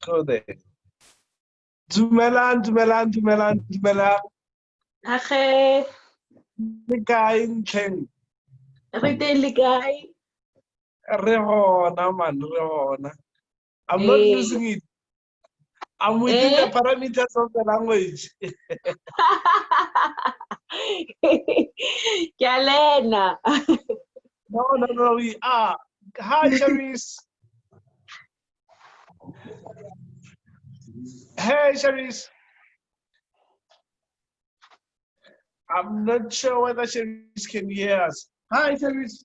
go there. Dumelang. Age, Le kae ntlheng? re teng le kae? Re hona, man, re hona. I'm not losing it. I'm within the parameters of the language. Ke a lena. No, we are. Hi, Sharice. Hey, Sharice. I'm not sure whether Sharice can hear us. Hi, Sharice.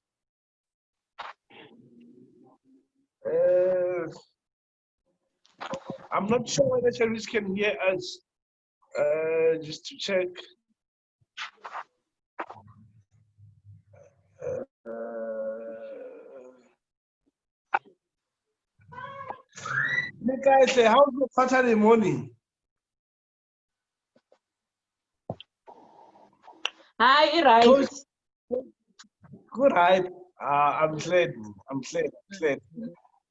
I'm not sure whether Sharice can hear us. Just to check. Guys, how's your Saturday morning? Hi, right. Good, right? I'm glad.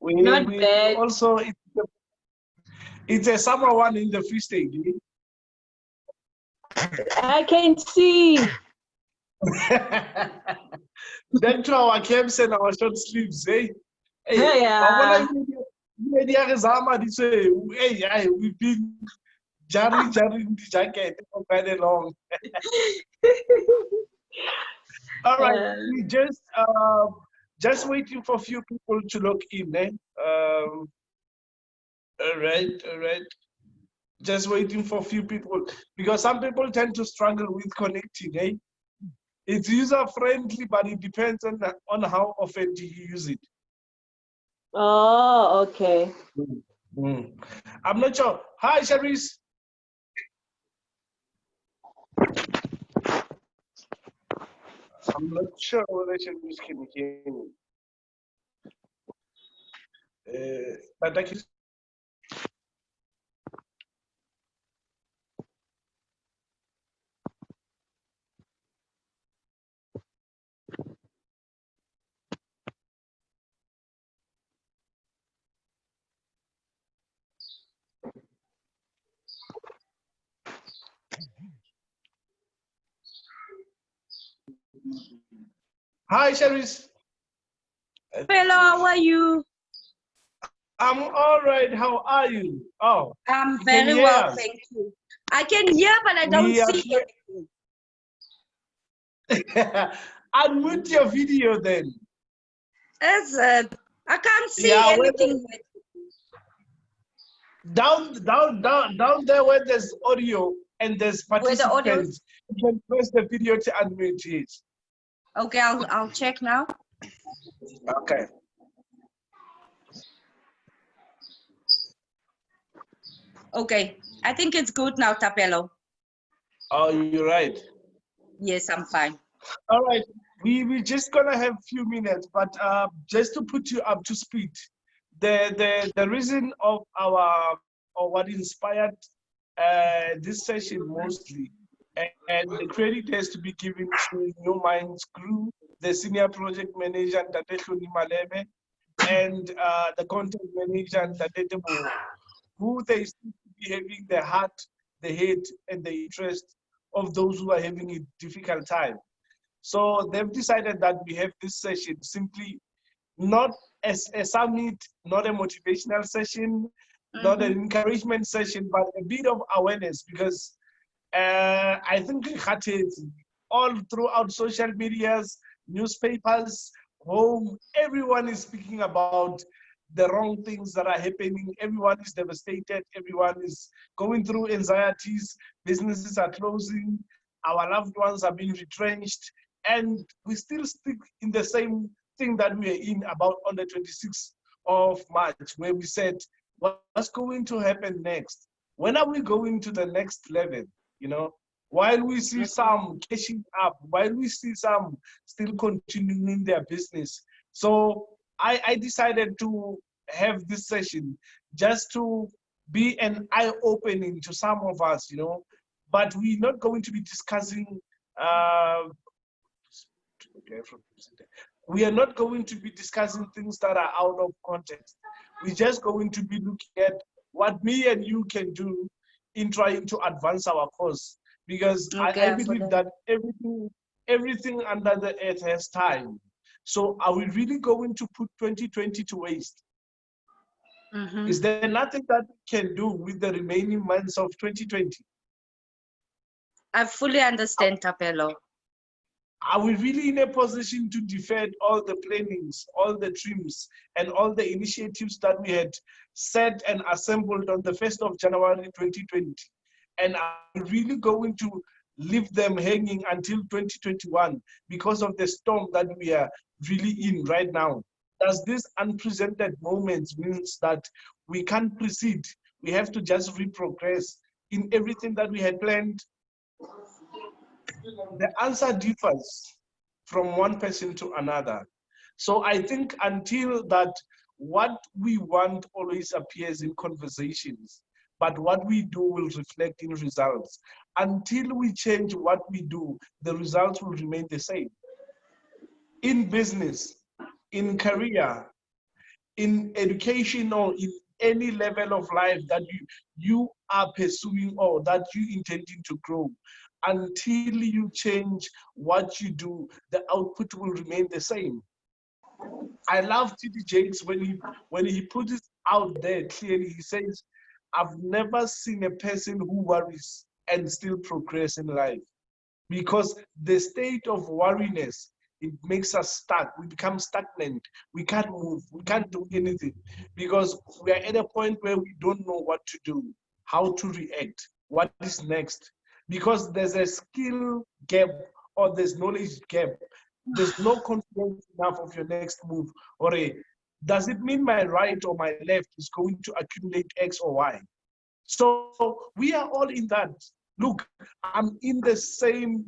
Not bad. Also, it's a summer one in the Free State. I can see. Then to our camps and our short sleeves, eh? Yeah. Hey, we've been jarring the jacket for quite a long. All right, we just waiting for a few people to log in, eh? All right. Just waiting for a few people because some people tend to struggle with connecting, eh? It's user friendly, but it depends on how often do you use it. Oh, okay. I'm not sure. Hi, Sharice. I'm not sure whether Sharice can hear me. But like you. Hi, Sharice. Hello, how are you? I'm all right. How are you? Oh, I'm very well, thank you. I can hear, but I don't see anything. Unmute your video then. Is it? I can't see anything. Down there where there's audio and there's participants, you can press the video to unmute it. Okay, I'll check now. Okay. Okay, I think it's good now, Thapelo. Oh, you're right. Yes, I'm fine. All right, we're just gonna have a few minutes, but just to put you up to speed, the reason of or what inspired this session mostly, and the credit has to be given to New Minds Crew, the senior project manager Tate Hloni Maleme, and the content manager Tate Teboho, who they seem to be having the heart, the head, and the interest of those who are having a difficult time. So they've decided that we have this session simply not as a summit, not a motivational session, not an encouragement session, but a bit of awareness, because I think all throughout social medias, newspapers, home, everyone is speaking about the wrong things that are happening. Everyone is devastated. Everyone is going through anxieties. Businesses are closing. Our loved ones are being retrenched. And we still stick in the same thing that we are in about on the 26th of March, where we said, what's going to happen next? When are we going to the next level? You know, while we see some catching up, while we see some still continuing their business. So I decided to have this session just to be an eye-opening to some of us, you know, but we're not going to be discussing we are not going to be discussing things that are out of context. We're just going to be looking at what me and you can do in trying to advance our cause. Because Okay, I believe that everything under the earth has time. So are we really going to put 2020 to waste? Is there nothing that we can do with the remaining months of 2020? I fully understand, Thapelo. Are we really in a position to defend all the plannings, all the dreams, and all the initiatives that we had set and assembled on the 1st of January 2020? And are we really going to leave them hanging until 2021 because of the storm that we are really in right now? Does this unprecedented moment means that we can't proceed? We have to just reprogress in everything that we had planned? The answer differs from one person to another. So I think until that, what we want always appears in conversations, but what we do will reflect in results. Until we change what we do, the results will remain the same. In business, in career, in education, or in any level of life that you are pursuing or that you intending to grow, until you change what you do, the output will remain the same. I love TD Jakes when he puts it out there clearly. He says, I've never seen a person who worries and still progress in life. Because the state of worriness, it makes us stuck. We become stagnant. We can't move. We can't do anything because we are at a point where we don't know what to do, how to react, what is next. Because there's a skill gap or there's knowledge gap. There's no confidence enough of your next move. Or does it mean my right or my left is going to accumulate X or Y? So we are all in that. Look, I'm in the same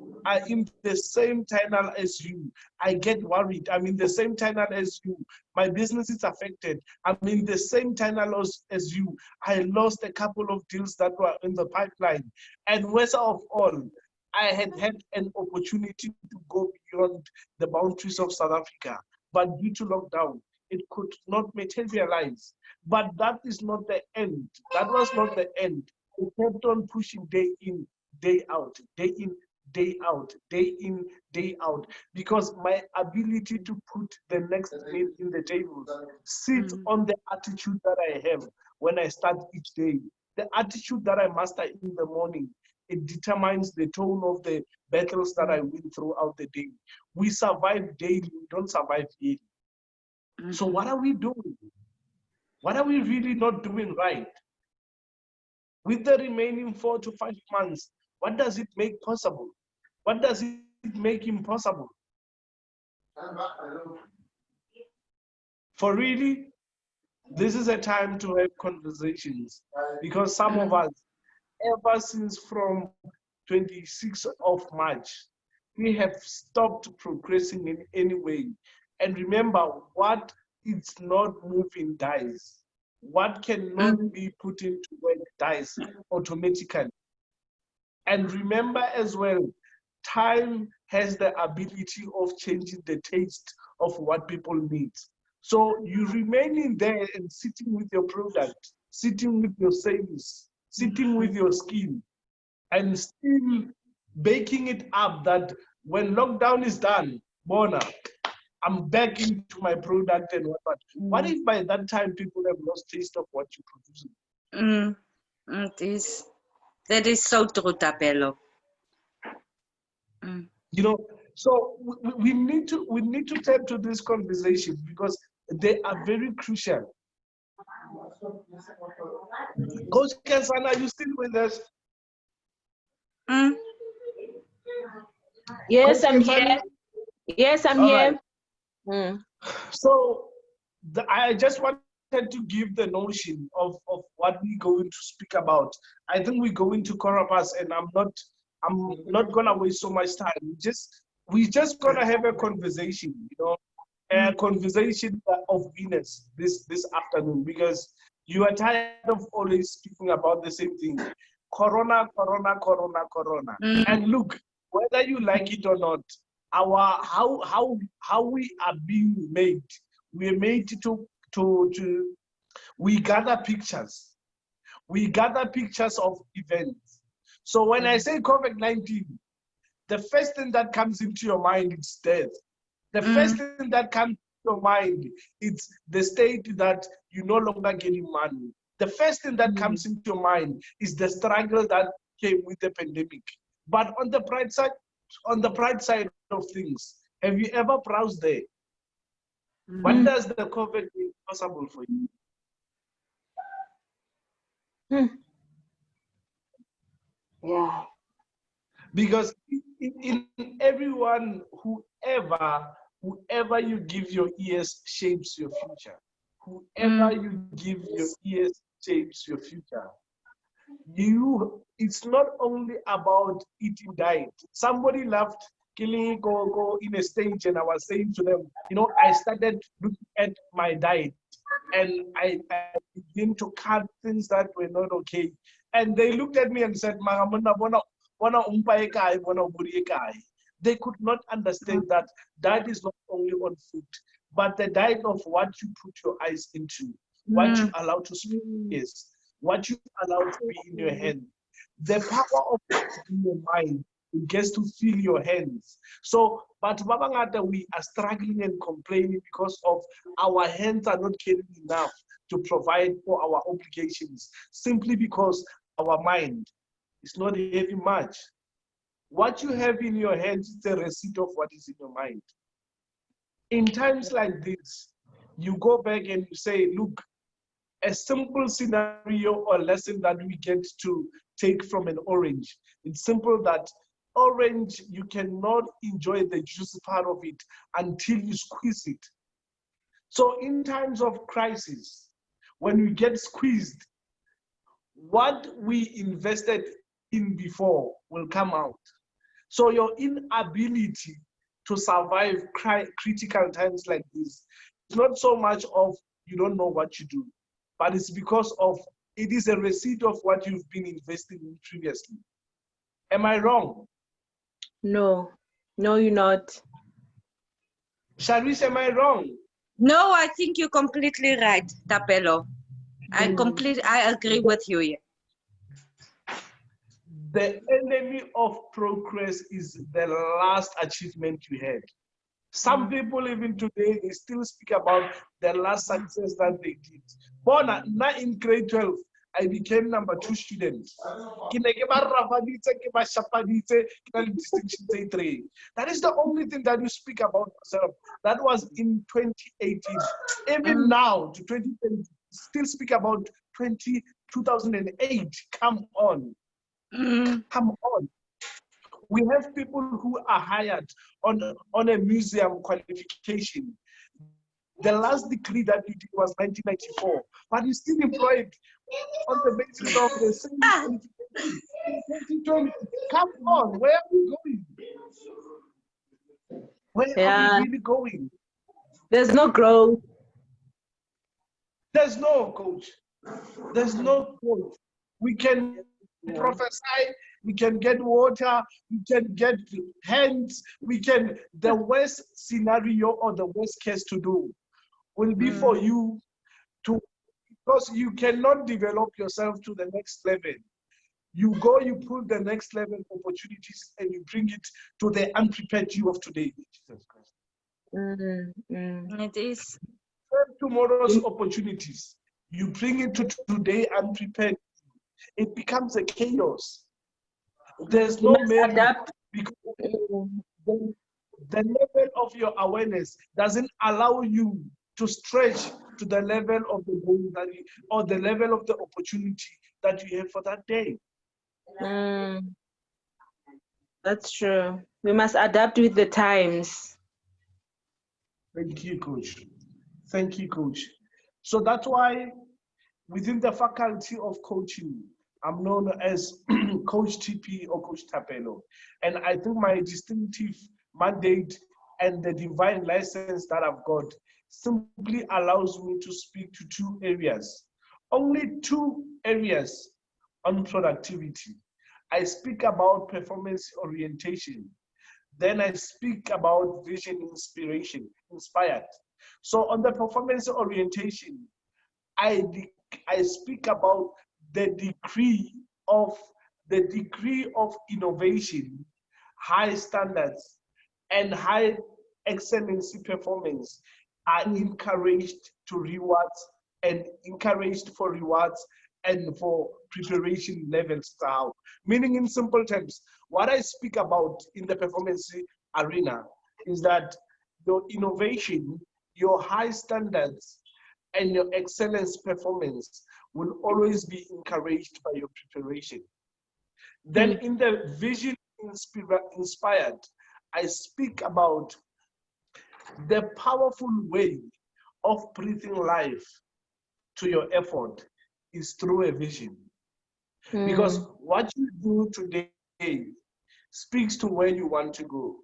tunnel as you. I get worried. I'm in the same tunnel as you. My business is affected. I'm in the same tunnel as you. I lost a couple of deals that were in the pipeline. And worst of all, I had an opportunity to go beyond the boundaries of South Africa. But due to lockdown, it could not materialize. But that is not the end. That was not the end. We kept on pushing day in, day out, day in, day out, day in, day out, because my ability to put the next meal in the table sits on the attitude that I have when I start each day. The attitude that I master in the morning, it determines the tone of the battles that I win throughout the day. We survive daily, we don't survive daily. So what are we doing? What are we really not doing right? With the remaining 4 to 5 months, what does it make possible? What does it make impossible? For really, this is a time to have conversations, because some of us, ever since from 26th of March, we have stopped progressing in any way. And remember, what is not moving dies. What cannot be put into work dies automatically. And remember as well, time has the ability of changing the taste of what people need. So you remaining there and sitting with your product, sitting with your service, sitting with your skin, and still baking it up that when lockdown is done, Bona, I'm back into my product and whatnot. What if by that time people have lost taste of what you're producing? That is so true, Thapelo. You know, so we need to tap to this conversation because they are very crucial. Coach Kensana, are you still with us? Yes, Coach I'm Kensana? here. Yes, I'm All here. right. So I just wanted to give the notion of what we're going to speak about. I think we're going to Coropass, and I'm not gonna waste so much time. We're just gonna have a conversation, a conversation of winners this afternoon, because you are tired of always speaking about the same thing. Corona. And look, whether you like it or not, how we are being made. We are made to we gather pictures. We gather pictures of events. So when I say COVID-19, the first thing that comes into your mind is death. The first thing that comes into your mind is the state that you're no longer getting money. The first thing that comes into your mind is the struggle that came with the pandemic. But on the bright side of things, have you ever browsed there? What does the COVID make possible for you? Yeah. Because in everyone, whoever you give your ears shapes your future. Whoever you give your ears shapes your future. It's not only about eating diet. Somebody laughed killing go in a stage, and I was saying to them, I started looking at my diet and I began to cut things that were not okay. And they looked at me and said, they could not understand that diet is not only on food, but the diet of what you put your eyes into, what you allow to speak is, what you allow to be in your hand. The power of in your mind, it gets to fill your hands. So, but Babangata, we are struggling and complaining because of our hands are not carrying enough to provide for our obligations, simply because our mind is not having much. What you have in your hands is a receipt of what is in your mind. In times like this, you go back and you say, look, a simple scenario or lesson that we get to take from an orange. It's simple that orange, you cannot enjoy the juicy part of it until you squeeze it. So in times of crisis, when we get squeezed, what we invested in before will come out. So your inability to survive critical times like this, it's not so much of you don't know what you do, but it's because of it is a receipt of what you've been investing in previously. Am I wrong? No, you're not. Sharice, am I wrong? No, I think you're completely right, Tapelo. I agree with you here. The enemy of progress is the last achievement you had. Some people even today, they still speak about the last success that they did. Bona, now in grade 12, I became number 2 student. That is the only thing that you speak about yourself. That was in 2018. Even now, to 2020, still speak about 2008. Come on. Come on. We have people who are hired on a museum qualification. The last degree that you did was 1994, but you're still employed on the basis of the same 2020. Come on, where are we going? Where are we really going? There's no growth. There's no coach. There's no coach. We can prophesy, we can get water, we can get hands, the worst scenario or the worst case to do will be for you to, because you cannot develop yourself to the next level. You go, you pull the next level opportunities and you bring it to the unprepared you of today. Jesus Christ. It is. Tomorrow's opportunities, you bring it to today unprepared. It becomes a chaos. There's no adapt because the level of your awareness doesn't allow you to stretch to the level of the goal that or the level of the opportunity that you have for that day. That's true. We must adapt with the times. Thank you, Coach. Thank you, Coach. So that's why within the faculty of coaching, I'm known as Coach TP or Coach Tapelo. And I think my distinctive mandate and the divine license that I've got simply allows me to speak to 2 areas. Only 2 areas on productivity. I speak about performance orientation. Then I speak about vision inspiration, inspired. So on the performance orientation, I speak about the degree of innovation, high standards, and high excellency performance are encouraged for rewards and for preparation levels down. Meaning, in simple terms, what I speak about in the performance arena is that your innovation, your high standards, and your excellence performance will always be encouraged by your preparation. Then in the vision inspired, I speak about the powerful way of breathing life to your effort is through a vision. Because what you do today speaks to where you want to go.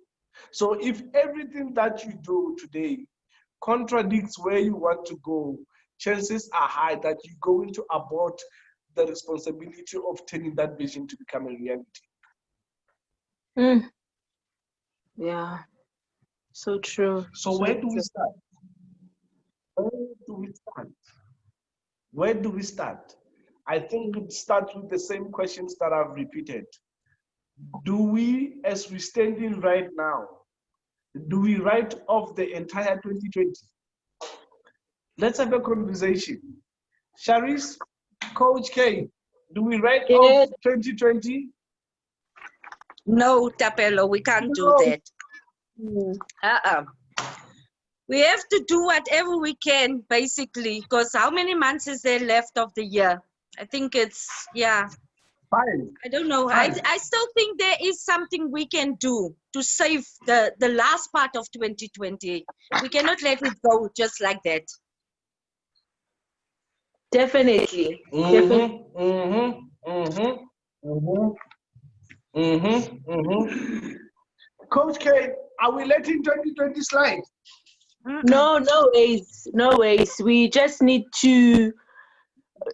So if everything that you do today contradicts where you want to go, chances are high that you're going to abort the responsibility of turning that vision to become a reality. Yeah, so true. So where do we start? Where do we start? I think it starts with the same questions that I've repeated. Do we, as we stand in right now, do we write off the entire 2020? Let's have a conversation. Charis, Coach K, do we write off 2020? No, Tapelo, we can't do that. We have to do whatever we can, basically, because how many months is there left of the year? I think it's, yeah. 5. I don't know. I still think there is something we can do to save the last part of 2020. We cannot let it go just like that. Definitely. Coach K, are we letting 2020 slide? No ways. We just need to,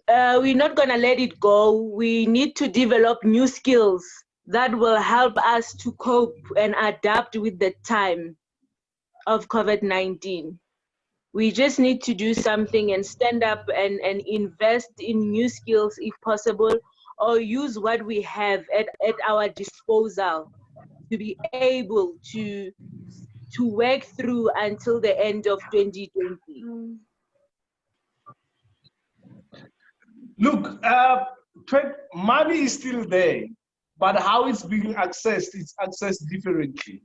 we're not gonna let it go. We need to develop new skills that will help us to cope and adapt with the time of COVID-19. We just need to do something and stand up and invest in new skills if possible, or use what we have at our disposal to be able to work through until the end of 2020. Look, money is still there, but how it's being accessed, it's accessed differently.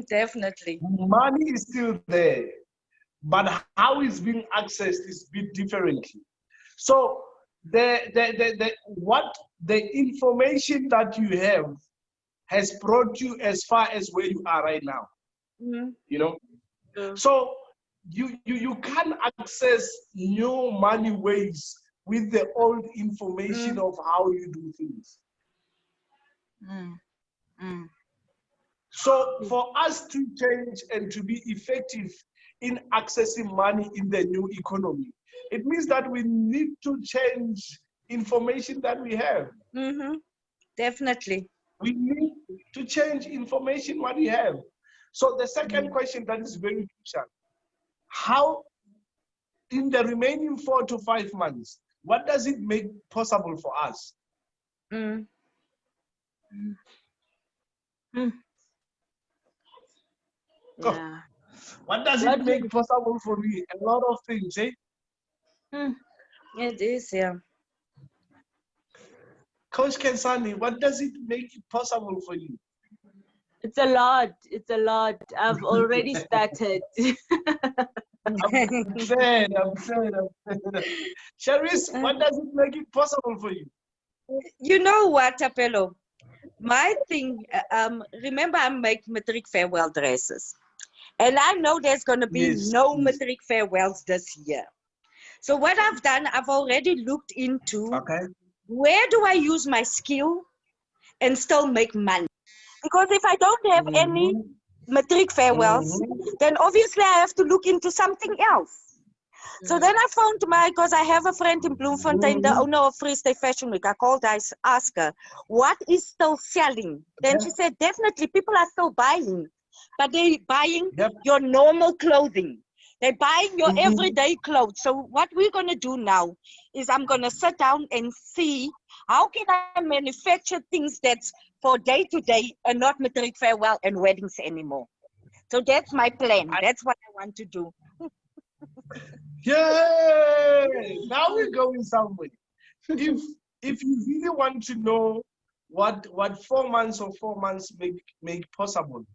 Definitely. Money is still there, but how it's being accessed is bit differently. So the information that you have has brought you as far as where you are right now. You know, so you can't access new money ways with the old information of how you do things. So for us to change and to be effective in accessing money in the new economy, it means that we need to change information that we have. Definitely. We need to change information what we have. So the second question that is very crucial, how in the remaining 4 to 5 months, what does it make possible for us? Yeah. What does it make possible for me? A lot of things, eh? It is, yeah. Coach Kensani, what does it make possible for you? It's a lot. I've already started. I'm sad. Charis, what does it make it possible for you? You know what, Tapelo? My thing, remember I make matric farewell dresses. And I know there's going to be no matric farewells this year. So what I've done, I've already looked into where do I use my skill and still make money? Because if I don't have any matric farewells, then obviously I have to look into something else. So then I found because I have a friend in Bloemfontein, the owner of Free State Fashion Week. I called, I asked her, what is still selling? Then she said, definitely people are still buying, but they're buying your normal clothing. They're buying your Mhm. everyday clothes. So what we're going to do now is I'm going to sit down and see how can I manufacture things that's for day to day and not matric farewell and weddings anymore. So that's my plan. That's what I want to do. Yay! Now we're going somewhere. If you really want to know what 4 months or 4 months make possible,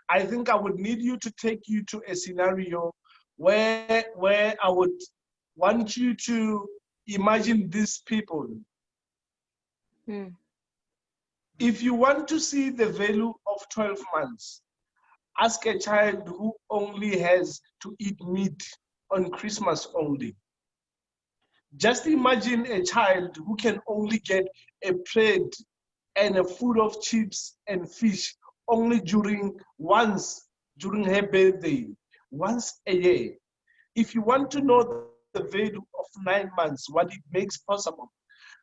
I think I would need you to take you to a scenario where I would want you to imagine these people. If you want to see the value of 12 months, ask a child who only has to eat meat on Christmas only. Just imagine a child who can only get a plate and a food of chips and fish only once during her birthday, once a year. If you want to know the value of 9 months, what it makes possible,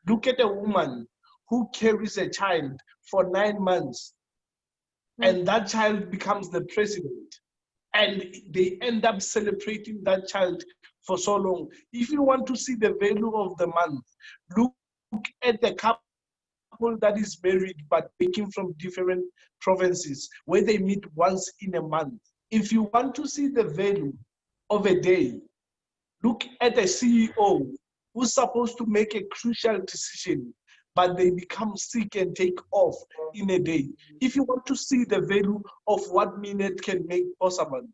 look at a woman who carries a child for 9 months and that child becomes the president and they end up celebrating that child for so long. If you want to see the value of the month, look at the couple that is married but taken from different provinces where they meet once in a month. If you want to see the value of a day, look at a CEO who's supposed to make a crucial decision, but they become sick and take off in a day. If you want to see the value of what minute can make possible,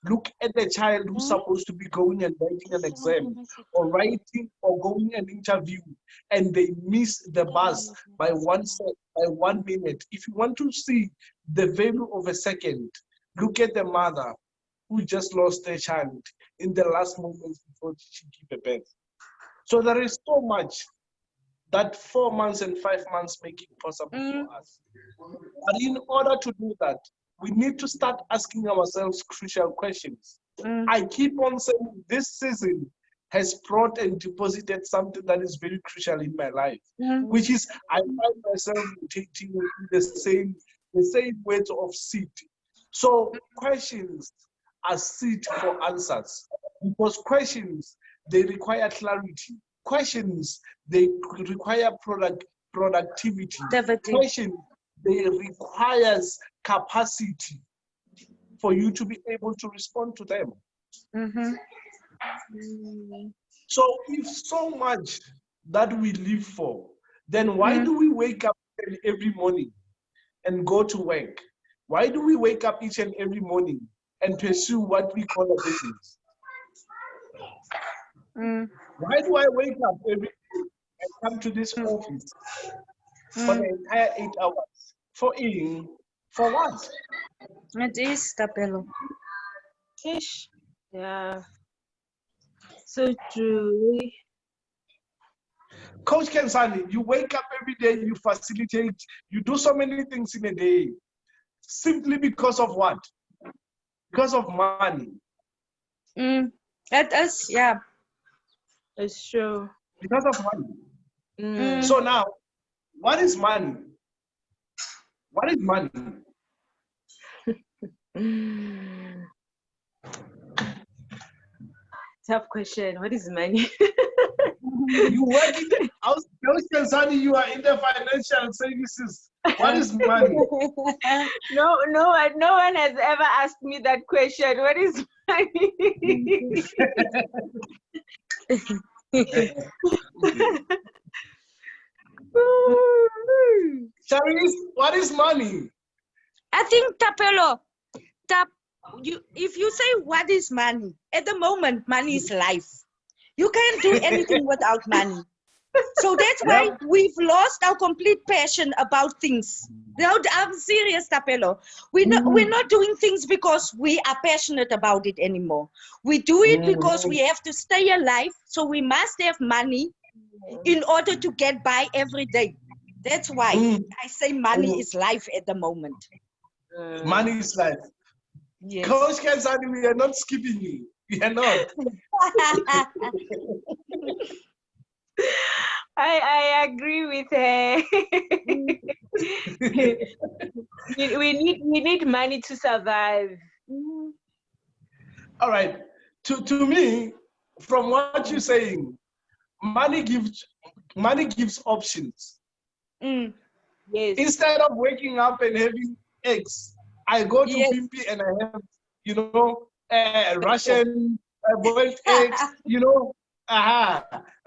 look at the child who's supposed to be going and writing an exam or writing or going an interview and they miss the bus by 1 minute. If you want to see the value of a second, look at the mother who just lost their child in the last moments before she gave birth. So there is so much that 4 months and 5 months make it possible for us. But in order to do that, we need to start asking ourselves crucial questions. I keep on saying this season has brought and deposited something that is very crucial in my life, which is I find myself taking the same words of seed. So questions are seed for answers, because questions, they require clarity. Questions, they require productivity. Questions, they requires capacity for you to be able to respond to them. So if so much that we live for, then why do we wake up every morning and go to work? Why do we wake up each and every morning and pursue what we call a business? Why do I wake up every day and come to this office for the entire 8 hours? For what? It is, Tapelo. Ish. Yeah. So true. Coach Kensani, you wake up every day, you facilitate, you do so many things in a day, simply because of what? Because of money. It is, yeah. It's true. Because of money. So now, what is money? What is money? Tough question. What is money? You work in the house, Coach Kensani, you are in the financial services. What is money? No one has ever asked me that question. What is money? Charisse, what is money? I think, Tapelo, if you say what is money, at the moment, money is life. You can't do anything without money. So that's why we've lost our complete passion about things. No, I'm serious, Tapelo. We're not doing things because we are passionate about it anymore. We do it because we have to stay alive. So we must have money in order to get by every day. That's why I say money is life at the moment. Money is life. Yes. Coach Kensani, we are not skipping you. We are not. I agree with her. we need money to survive. All right. to me, from what you're saying, money gives options. Yes. Instead of waking up and having eggs, I go to Yes. Pimpy and I have, Russian boiled eggs,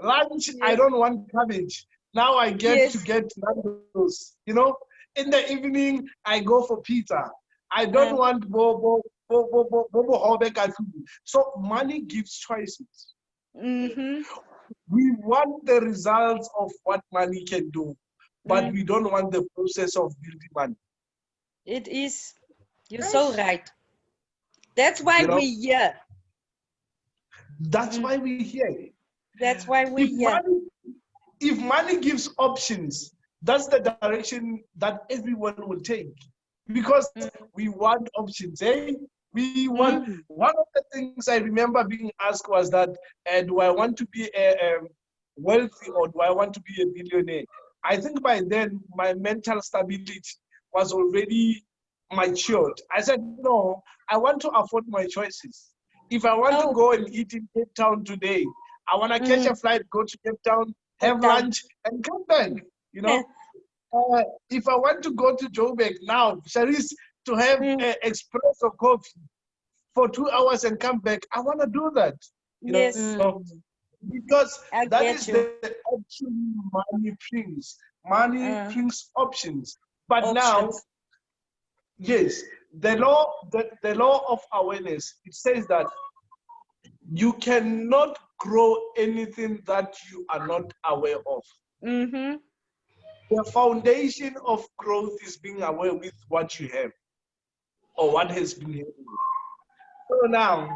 lunch, I don't want cabbage. Now I get to Yes. get Nando's, In the evening, I go for pizza. I don't want bobo hobe katsu. So money gives choices. Mm-hmm. We want the results of what money can do, but we don't want the process of building money. It is. You're so right. That's why we're here. That's why we're here. That's why we're here. If money gives options, that's the direction that everyone will take. Because we want options, eh? We want. One of the things I remember being asked was that, do I want to be wealthy or do I want to be a billionaire? I think by then my mental stability was already matured. I said, no, I want to afford my choices. If I want to go and eat in Cape Town today, I want to catch a flight, go to Cape Town, have lunch, and come back. If I want to go to Joburg now, Sharice, to have espresso coffee for 2 hours and come back, I want to do that. Yes. Because that is you. the option money brings. Money brings options. But now, yes, the law of awareness, it says that you cannot grow anything that you are not aware of. The foundation of growth is being aware with what you have or what has been happening. So now,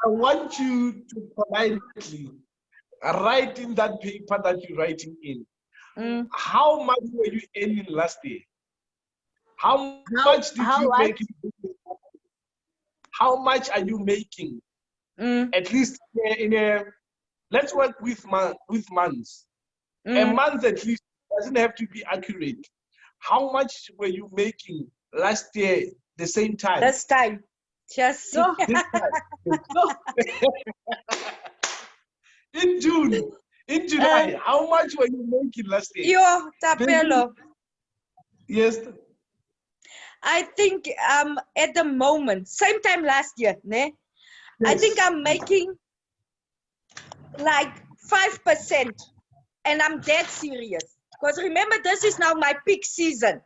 I want you to politely write in that paper that you're writing in. How much were you earning last year? How much did you make? How much are you making? At least let's work with months. A month at least doesn't have to be accurate. How much were you making last year, the same time? This time. Just No. This time. In June, in July, how much were you making last year? Yo, Tapelo. Yes. I think at the moment, same time last year, ne? Yes. I think I'm making like 5%. And I'm dead serious. Because remember, this is now my peak season.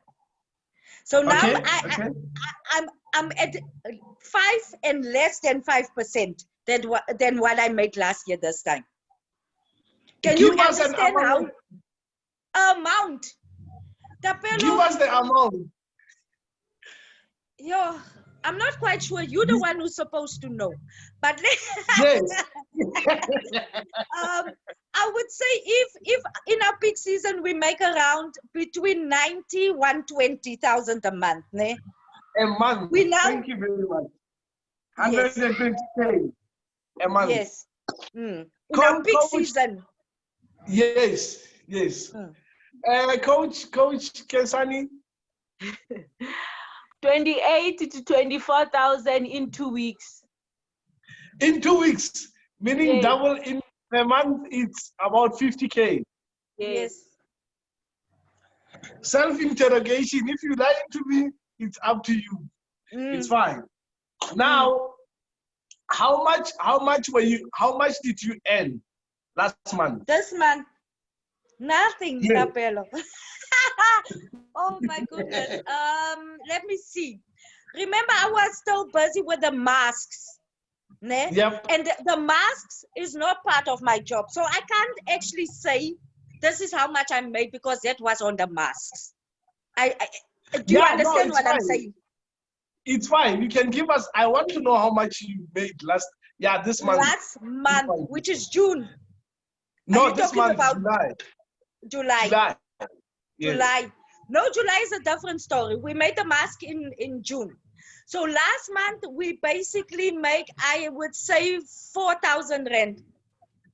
So now I'm at 5 and less than 5% than what I made last year this time. Can you understand how? Amount. Tapelo, Give us the amount. Yo, I'm not quite sure. You're the one who's supposed to know. But yes. I would say if in our peak season we make around between 90 120,000 a month, ne? A month. Thank you very much. 120K a month. Yes. In our peak season. Yes. Yes. Coach Kensani. 28 to 24,000 in 2 weeks. In 2 weeks, meaning Yes. double in a month, it's about 50K. Yes. Self-interrogation. If you lie to me, it's up to you. It's fine. Now, how much did you earn last month? This month, nothing, Yeah. Tapelo. Oh my goodness. Let me see. Remember, I was still busy with the masks. Ne? Yep. And the masks is not part of my job. So I can't actually say this is how much I made because that was on the masks. Do you understand what I'm saying? It's fine. You can give us, I want to know how much you made this month. Last month, which is June. No, this month, about July. Yes. July. No, July is a different story. We made the mask in June. So last month, we basically make, I would say, 4,000 rand.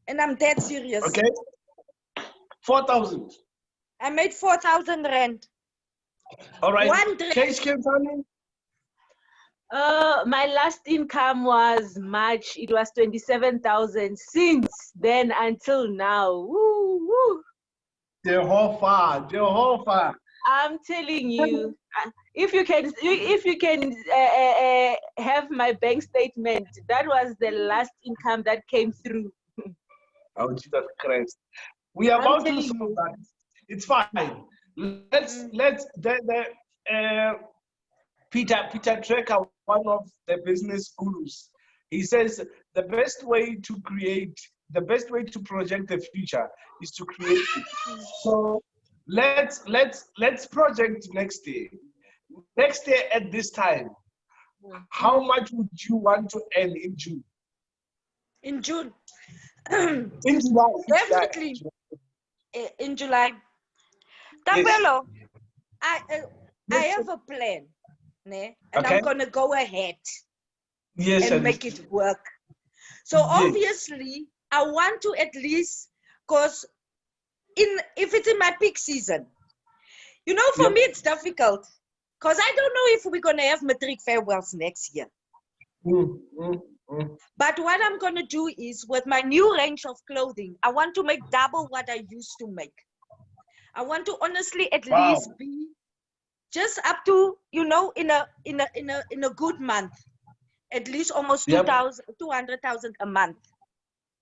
And I'm dead serious. Okay. 4,000. I made 4,000 rand. All right. One dress. Case Kensani? My last income was March. It was 27,000. Since then until now, woo, woo. Jehovah. I'm telling you, if you can have my bank statement, that was the last income that came through. Oh, Jesus Christ. We are I'm about to telling solve you. that. It's fine. Peter Trecker, one of the business gurus, he says the best way to project the future is to create it. So let's project next year. Next year at this time, how much would you want to earn in June? In June. In July. Definitely. In July. Yes. Tapelo, I have a plan, ne? And Okay. I'm gonna go ahead Yes, and make it work. So Yes. obviously, I want to at least, because if it's in my peak season, you know, for me it's difficult because I don't know if we're gonna have matric farewells next year. But what I'm gonna do is, with my new range of clothing, I want to make double what I used to make. I want to honestly at least be just up to, you know, in a good month, at least almost 200,000 a month.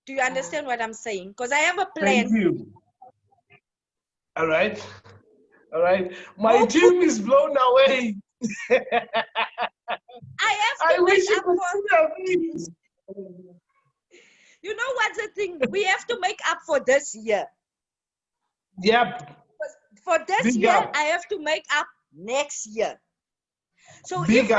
Do you understand what I'm saying? Because I have a plan. Thank you. All right. My team is blown away. I wish you could see me. You know what's the thing? We have to make up for this year. Yep. For this year, I have to make up next year. So if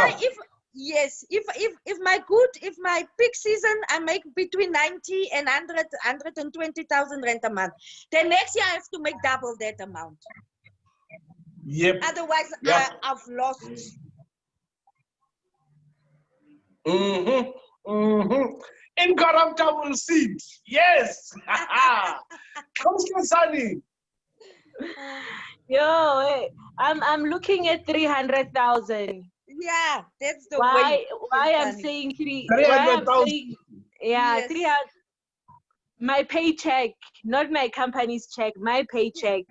my peak season I make between 90 and 120,000 rand a month, then next year I have to make double that amount. Yep. Otherwise, I've lost. Incorruptible seed. Yes. Sunny. Yo, I'm looking at 300,000. Yeah, that's the way. Why I'm saying 300,000? Yeah, yes. 300. My paycheck, not my company's check. My paycheck.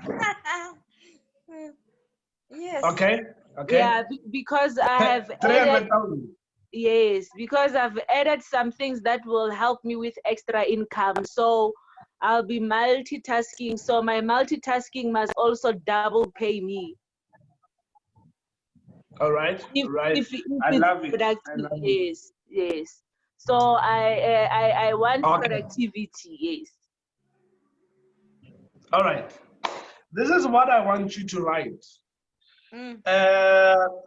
Yes. Okay. Yeah, because I have 300,000. Yes, because I've added some things that will help me with extra income. So I'll be multitasking. So my multitasking must also double pay me. All right. If I love it. Yes. So I want productivity. Yes. All right. This is what I want you to write.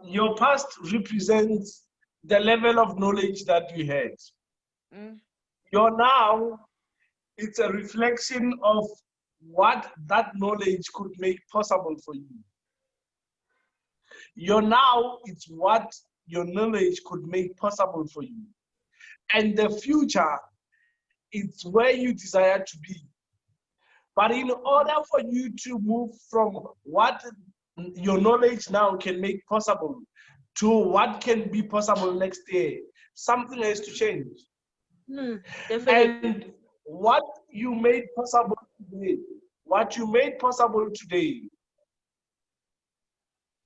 Your past represents the level of knowledge that you had. Your now, it's a reflection of what that knowledge could make possible for you. Your now, it's what your knowledge could make possible for you. And the future, it's where you desire to be. But in order for you to move from what your knowledge now can make possible to what can be possible next year, something has to change. Definitely. And what you made possible today,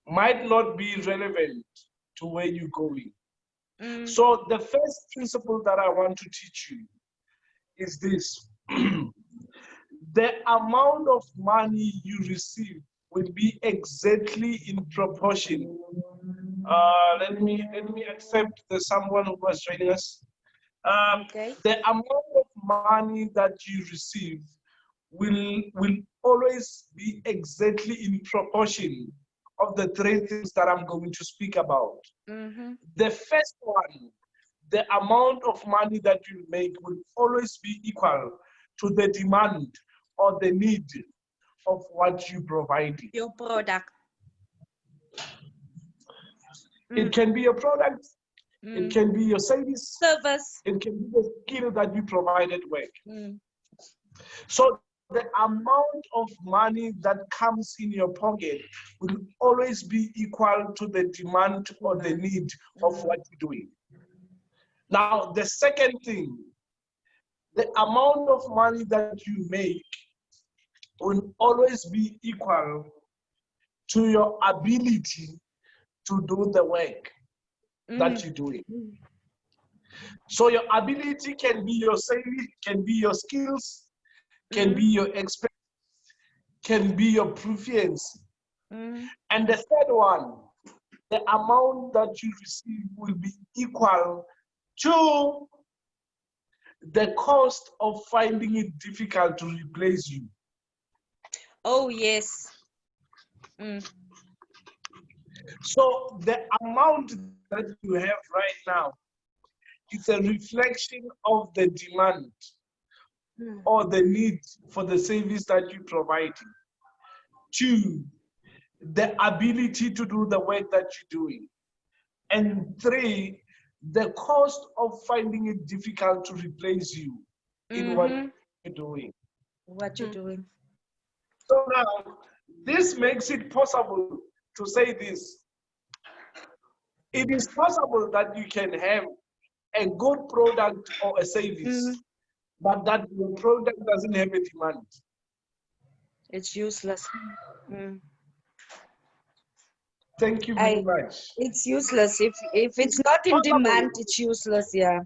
might not be relevant to where you're going. So the first principle that I want to teach you is this. The amount of money you receive will be exactly in proportion. Let me accept someone who was joining us. The amount of money that you receive will always be exactly in proportion of the three things that I'm going to speak about. The first one, the amount of money that you make will always be equal to the demand or the need of what you provide. Your product. It can be your product, it can be your service, it can be the skill that you provide at work. So the amount of money that comes in your pocket will always be equal to the demand or the need of what you're doing. Now, the second thing, the amount of money that you make will always be equal to your ability to do the work that you're doing. So your ability can be your saving, can be your skills, can be your experience, can be your proficiency. And the third one, the amount that you receive will be equal to the cost of finding it difficult to replace you. Oh, yes. So the amount that you have right now is a reflection of the demand or the need for the service that you provide. 2, the ability to do the work that you're doing. And 3, the cost of finding it difficult to replace you in what you're doing. What you're doing. So now, this makes it possible to say this. It is possible that you can have a good product or a service, but that your product doesn't have a demand. It's useless. Thank you very much. It's useless. If it's not in demand, it's useless, yeah.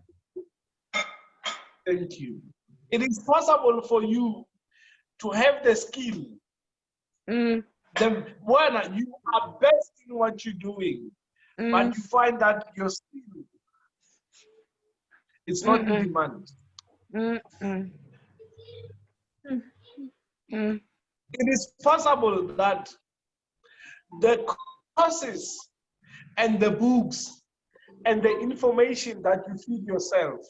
Thank you. It is possible for you to have the skill. When you are best in what you're doing, but you find that your skill is not in demand. It is possible that the courses and the books and the information that you feed yourself,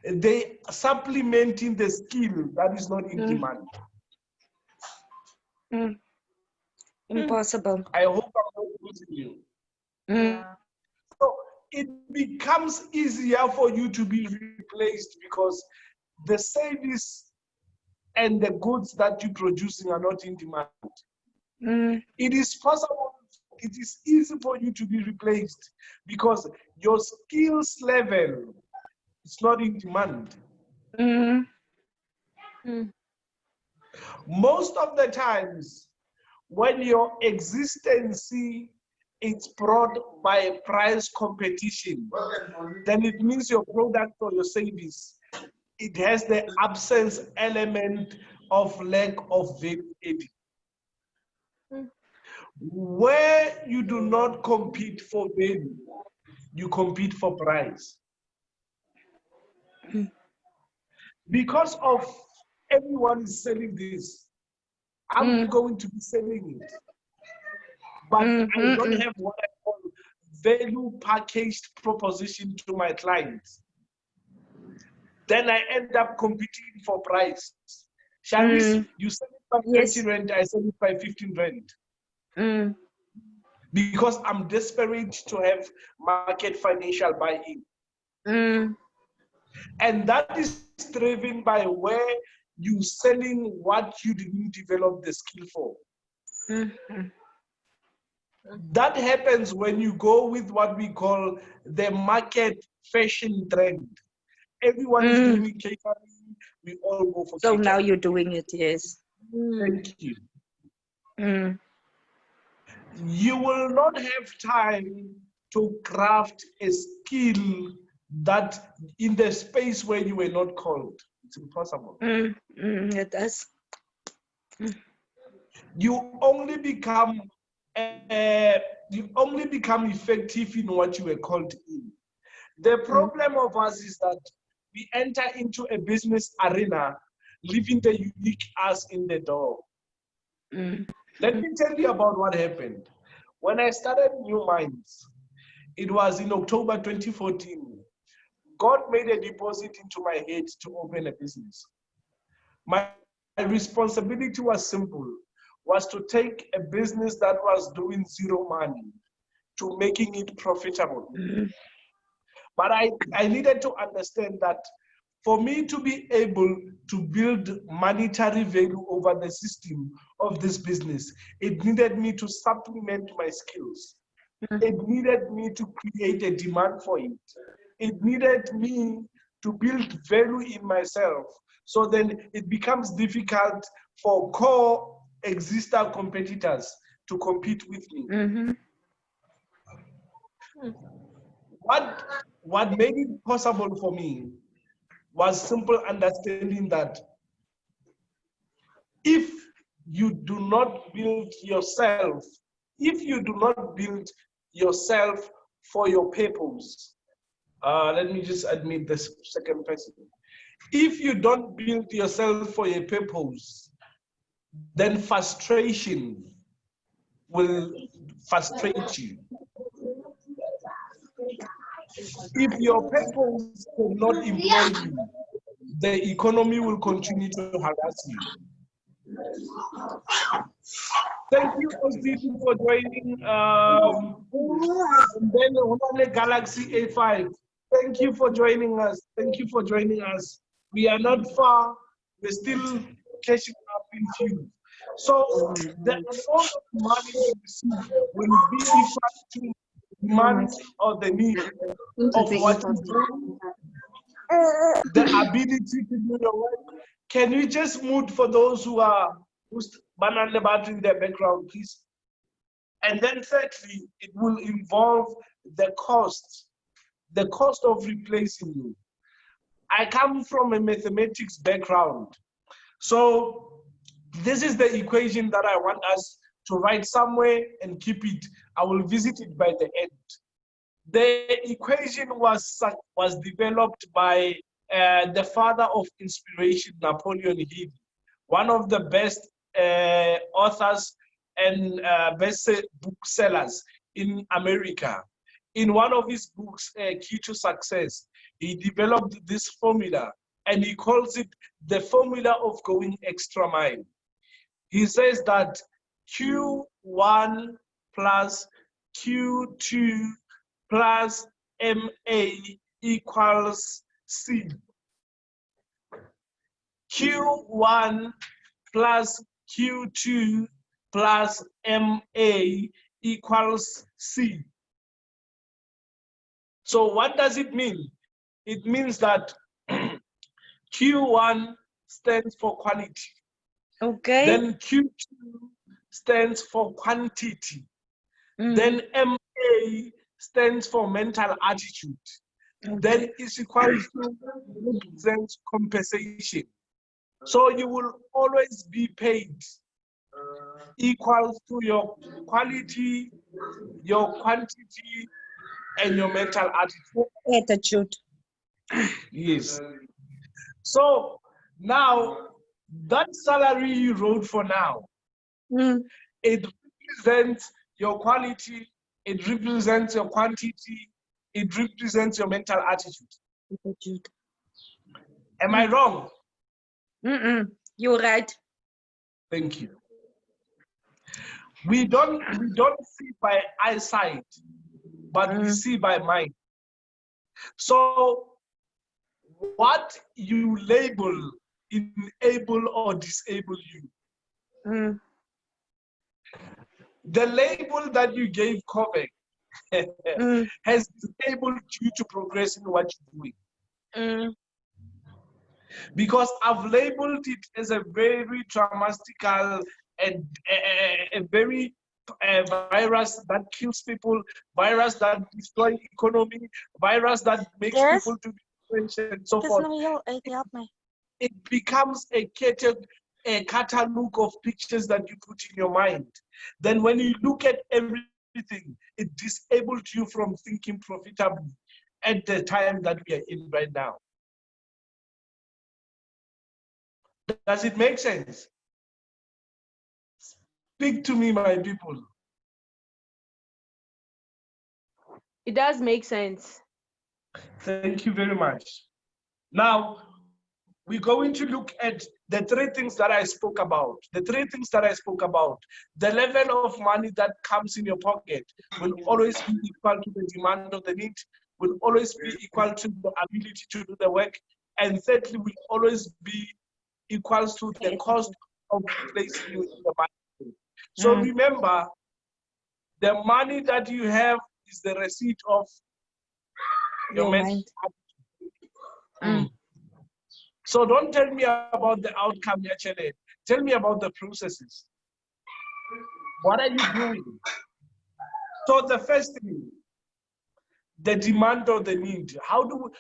they supplementing the skill that is not in demand. Impossible. I hope I'm not losing you. So it becomes easier for you to be replaced because the service and the goods that you're producing are not in demand. It is possible, it is easy for you to be replaced because your skills level is not in demand. Most of the times, when your existence is brought by a price competition, then it means your product or your service, it has the absence element of lack of value added. Where you do not compete for value, you compete for price. Because of everyone is selling this, I'm going to be selling it. But I don't have what I call value packaged proposition to my clients. Then I end up competing for price. Sharice, you sell it by 30 rand, I sell it by 15 rand. Because I'm desperate to have market financial buy-in. And that is driven by where you're selling what you didn't develop the skill for. That happens when you go with what we call the market fashion trend. Everyone is doing catering, we all go for So catering. now you're doing it, yes. Thank you. You will not have time to craft a skill that in the space where you were not called. It's impossible. It does. You only become effective in what you were called in. The problem of us is that we enter into a business arena, leaving the unique us in the door. Let me tell you about what happened. When I started New Minds, it was in October 2014. God made a deposit into my head to open a business. My responsibility was simple, was to take a business that was doing zero money to making it profitable. But I needed to understand that for me to be able to build monetary value over the system of this business, it needed me to supplement my skills. It needed me to create a demand for it. It needed me to build value in myself. So then it becomes difficult for co-existing competitors to compete with me. What made it possible for me was simple understanding that if you do not build yourself, if you do not build yourself for your purpose, let me just admit this second person. If you don't build yourself for your purpose, then frustration will frustrate you. If your purpose cannot employ you, the economy will continue to harass you. Thank you, Osditi, for joining. And then Honore Galaxy A5. Thank you for joining us. Thank you for joining us. We are not far. We're still catching up in few. So the amount of money you receive will be equal to demand or the need of what you do, the ability to do your work. Can you just mute for those who's banana battery in their background, please? And then thirdly, it will involve the cost of replacing you. I come from a mathematics background. So this is the equation that I want us to write somewhere and keep it. I will visit it by the end. The equation was developed by the father of inspiration, Napoleon Hill, one of the best authors and best booksellers in America. In one of his books, Key to Success, he developed this formula and he calls it the formula of going extra mile. He says that Q1 plus Q2 plus MA equals C. Q1 plus Q2 plus MA equals C. So what does it mean? It means that Q1 stands for quality. Okay. Then Q2 stands for quantity. Then MA stands for mental attitude. Then is equal to represents compensation. So you will always be paid equal to your quality, your quantity, and your mental attitude. Yes. So now that salary you wrote for now, it represents your quality, it represents your quantity, it represents your mental attitude. Am I wrong? You're right. Thank you. We don't see by eyesight, but we see by mind. So what you label enable or disable you. The label that you gave Kovac has disabled you to progress in what you're doing. Because I've labeled it as a very dramatical and a very virus that kills people, virus that destroys economy, virus that makes people to be French and so forth. It becomes a catalog of pictures that you put in your mind. Then when you look at everything, it disables you from thinking profitably at the time that we are in right now. Does it make sense? Speak to me, my people. It does make sense. Thank you very much. Now, we're going to look at the three things that I spoke about. The three things that I spoke about. The level of money that comes in your pocket will always be equal to the demand of the need, will always be equal to the ability to do the work, and thirdly will always be equals to the cost of placing you in the market. So remember, the money that you have is the receipt of your mental attitude. So don't tell me about the outcome, actually. Tell me about the processes. What are you doing? So the first thing, the demand or the need. How do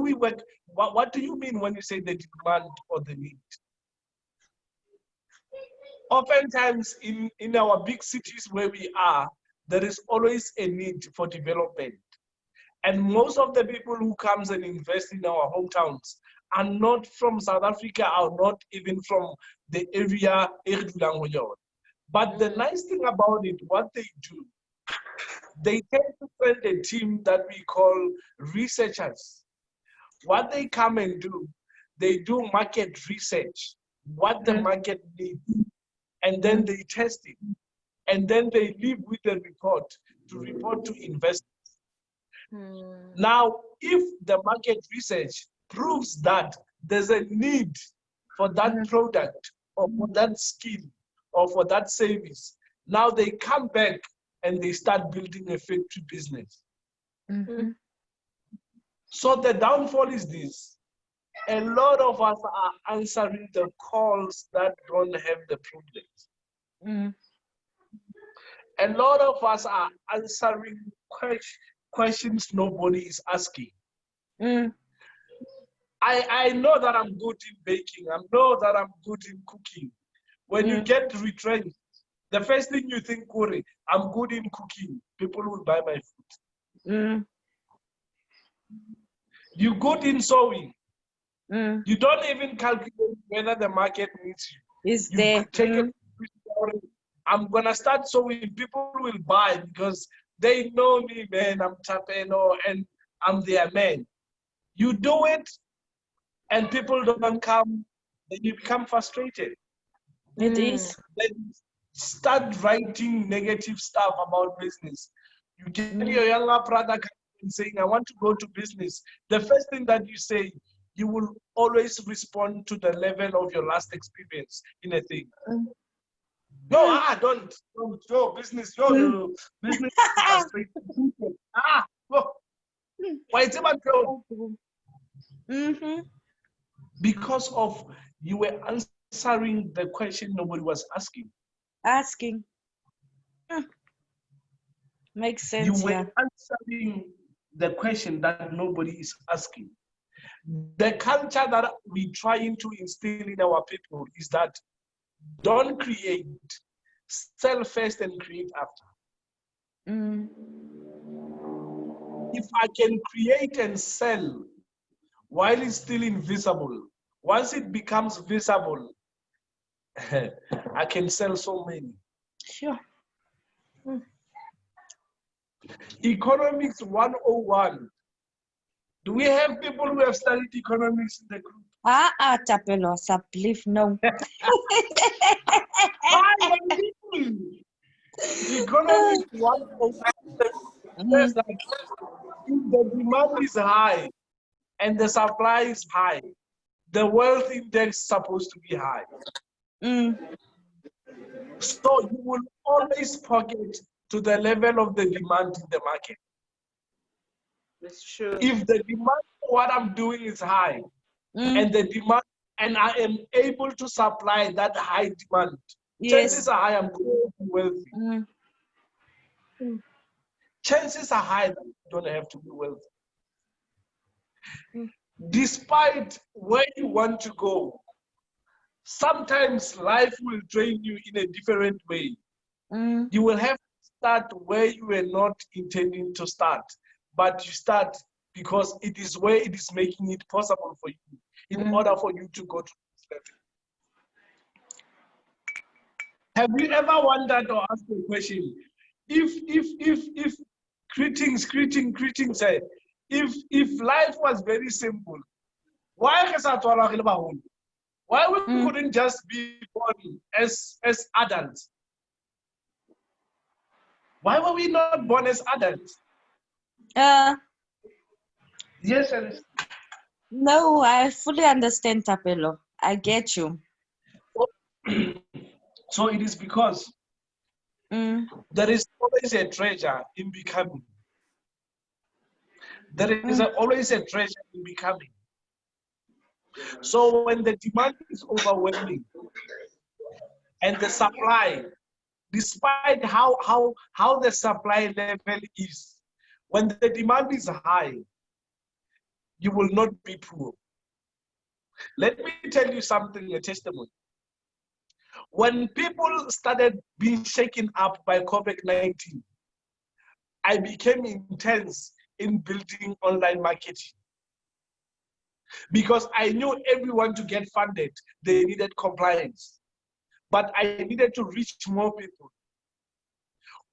we work? What do you mean when you say the demand or the need? Oftentimes in our big cities where we are, there is always a need for development. And most of the people who comes and invest in our hometowns are not from South Africa, or not even from the area. But the nice thing about it, what they do, they tend to send a team that we call researchers. What they come and do, they do market research, what the market needs, and then they test it. And then they leave with a report to investors. Now, if the market research proves that there's a need for that product or for that skill or for that service, now they come back and they start building a factory business. So the downfall is this. A lot of us are answering the calls that don't have the problems. A lot of us are answering questions nobody is asking. I know that I'm good in baking. I know that I'm good in cooking. When you get retrenched, the first thing you think, Corey, I'm good in cooking. People will buy my food. You're good in sewing. You don't even calculate whether the market needs you. Is there? I'm gonna start sewing. People will buy because they know me, man. I'm Tapeno and I'm their man. You do it, and people don't come. Then you become frustrated. It is. Then start writing negative stuff about business. You get your younger brother saying, I want to go to business. The first thing that you say, you will always respond to the level of your last experience in a thing. No, don't, business, no, business is frustrating. Why it's about because of you were answering the question nobody was asking. Makes sense. You were answering the question that nobody is asking. The culture that we're trying to instill in our people is that don't create, sell first and create after. If I can create and sell while it's still invisible, once it becomes visible, I can sell so many. Sure. Economics 101. Do we have people who have studied economics in the group? Tapelo, believe no. Economics 101 says that if the demand is high and the supply is high, the wealth index is supposed to be high. So you will always pocket to the level of the demand in the market. That's true. If the demand for what I'm doing is high, and the demand, and I am able to supply that high demand, chances are high I'm going to be wealthy. Chances are high that you don't have to be wealthy. Despite where you want to go, sometimes life will train you in a different way. You will have to start where you were not intending to start, but you start because it is where it is making it possible for you in order for you to go to this level. Have you ever wondered or asked a question? If greetings, said, if life was very simple, why we couldn't just be born as adults? Why were we not born as adults? Yes, Alice. No, I fully understand, Tapelo. I get you. So it is because Mm, there is always a treasure in becoming. There is mm, always a treasure in becoming. So when the demand is overwhelming and the supply, despite how the supply level is, when the demand is high, you will not be poor. Let me tell you something, a testimony. When people started being shaken up by COVID-19, I became intense in building online marketing because I knew everyone to get funded, they needed compliance. But I needed to reach more people.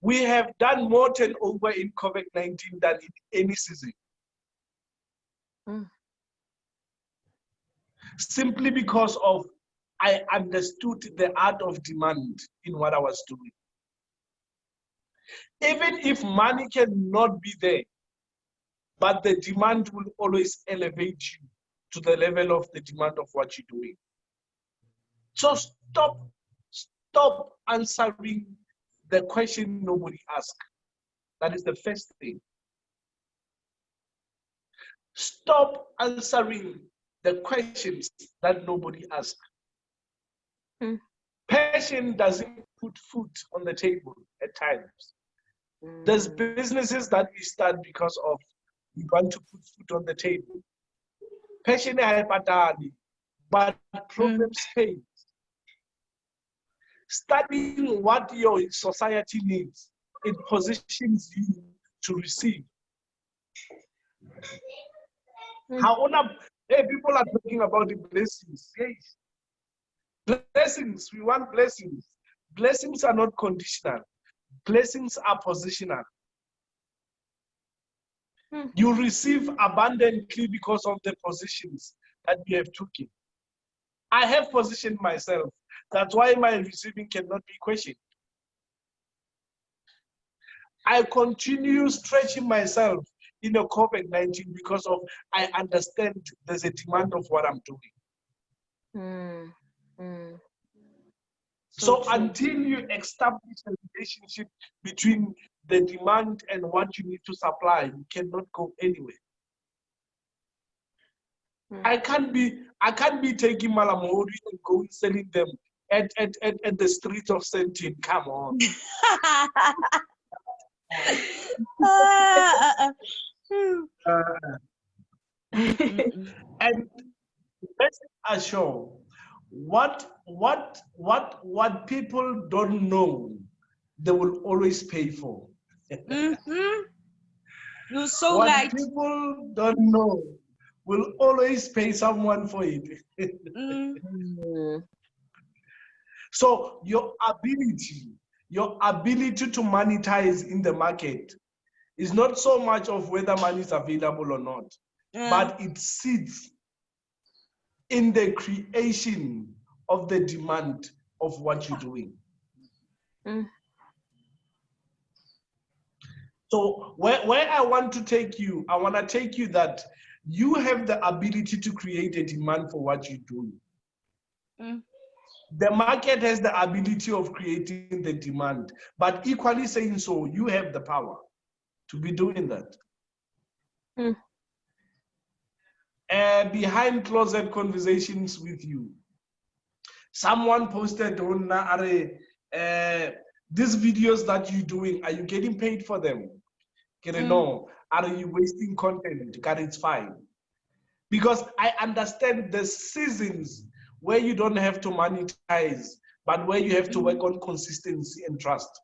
We have done more turnover in COVID-19 than in any season. Mm. Simply because of I understood the art of demand in what I was doing. Even if money cannot be there, but the demand will always elevate you to the level of the demand of what you're doing. So stop answering the question nobody asks. That is the first thing. Stop answering the questions that nobody asks. Mm. Passion doesn't put food on the table at times. There's businesses that we start because of we want to put food on the table. Passion haipatali, but problems pay. Studying what your society needs, it positions you to receive. Hey, people are talking about the blessings. Yes. Blessings, we want blessings. Blessings are not conditional. Blessings are positional. You receive abundantly because of the positions that you have taken. I have positioned myself. That's why my receiving cannot be questioned. I continue stretching myself in a COVID-19 because of I understand there's a demand of what I'm doing. So until you establish a relationship between the demand and what you need to supply, you cannot go anywhere. I can't be taking Malamori and going selling them at the street of Sentin. Come on. And let's assure what people don't know, they will always pay for. You're so what right. People don't know will always pay someone for it. So your ability to monetize in the market is not so much of whether money is available or not, but it sits in the creation of the demand of what you're doing. So where I want to take you, I want to take you that you have the ability to create a demand for what you do. The market has the ability of creating the demand, but equally saying so, you have the power to be doing that. Behind closet conversations with you, someone posted on these videos that you're doing, are you getting paid for them? No. Are you wasting content? It's fine. Because I understand the seasons where you don't have to monetize, but where you have to work on consistency and trust.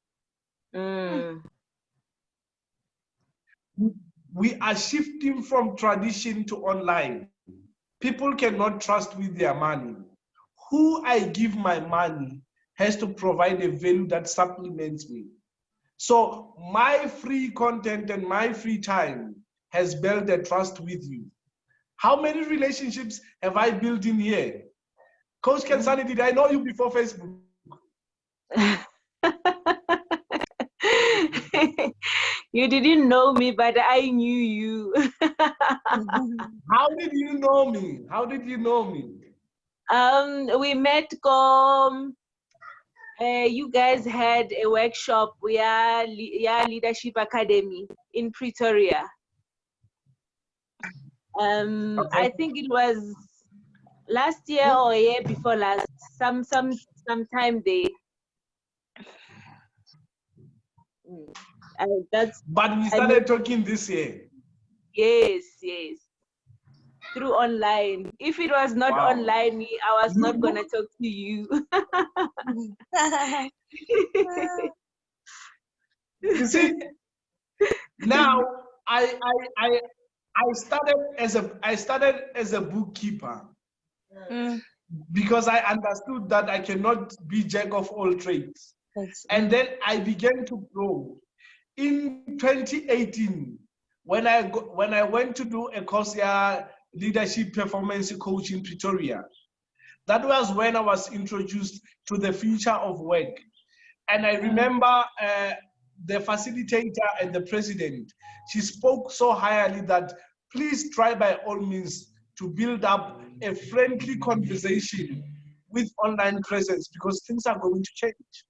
We are shifting from tradition to online. People cannot trust with their money. Who I give my money has to provide a value that supplements me. So my free content and my free time has built a trust with you. How many relationships have I built in here? Coach Kensani, did I know you before Facebook? You didn't know me, but I knew you. How did you know me? How did you know me? We met you guys had a workshop, Leadership Academy in Pretoria. I think it was last year or year before last, sometime there. That's But we started talking this year. yes, through online. If it was not online, I was not gonna talk to you. You see, now I started as a bookkeeper because I understood that I cannot be jack of all trades. And then I began to grow. In 2018, when I went to do a course here, leadership performance coach in Pretoria, that was when I was introduced to the future of work. And I remember the facilitator and the president, she spoke so highly that please try by all means to build up a friendly conversation with online presence because things are going to change.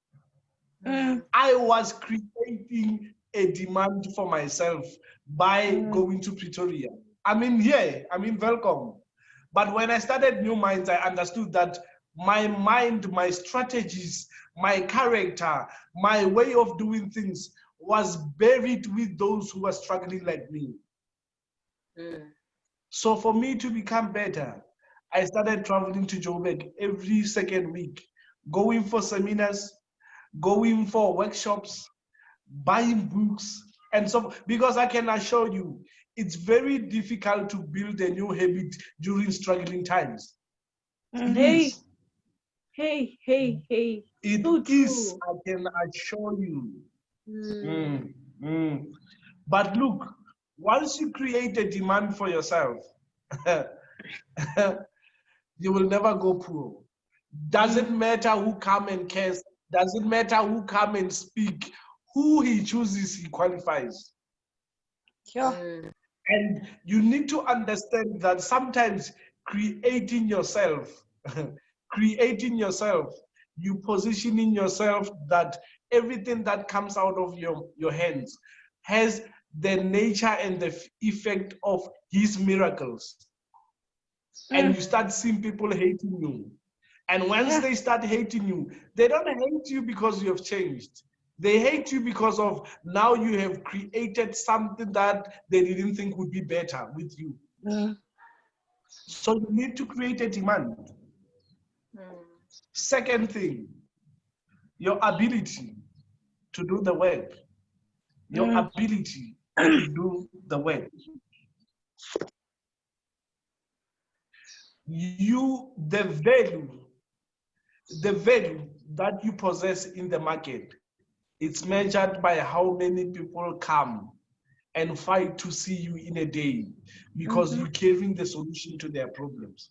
I was creating a demand for myself by going to Pretoria. Welcome. But when I started New Minds, I understood that my mind, my strategies, my character, my way of doing things was buried with those who were struggling like me. So for me to become better, I started traveling to Joburg every second week, going for seminars, going for workshops, buying books, and so, because I can assure you, it's very difficult to build a new habit during struggling times. Hey. It so is, true. I can assure you. But look, once you create a demand for yourself, you will never go poor. Doesn't matter who come and curse, doesn't matter who come and speak, who he chooses, he qualifies. And you need to understand that sometimes creating yourself, you positioning yourself that everything that comes out of your hands has the nature and the effect of his miracles. And you start seeing people hating you. And once they start hating you, they don't hate you because you have changed. They hate you because of now you have created something that they didn't think would be better with you. So you need to create a demand. Second thing, your ability to do the work. Your ability to do the work. The value that you possess in the market, it's measured by how many people come and fight to see you in a day because you're carrying the solution to their problems.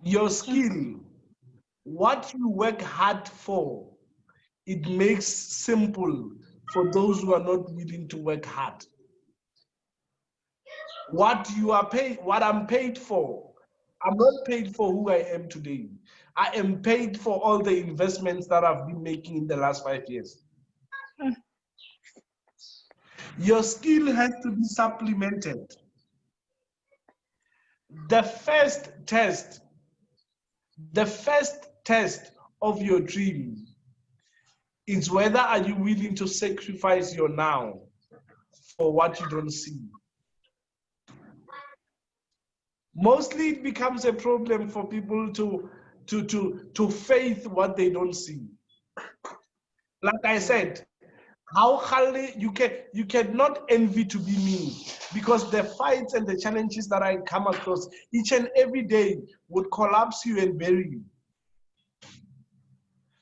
Your skill, what you work hard for, it makes simple for those who are not willing to work hard. What you are paid, what I'm paid for, I'm not paid for who I am today. I am paid for all the investments that I've been making in the last 5 years. Your skill has to be supplemented. The first test of your dream is whether are you willing to sacrifice your now for what you don't see. Mostly it becomes a problem for people to faith what they don't see. Like I said, how highly you cannot envy to be me, because the fights and the challenges that I come across each and every day would collapse you and bury you.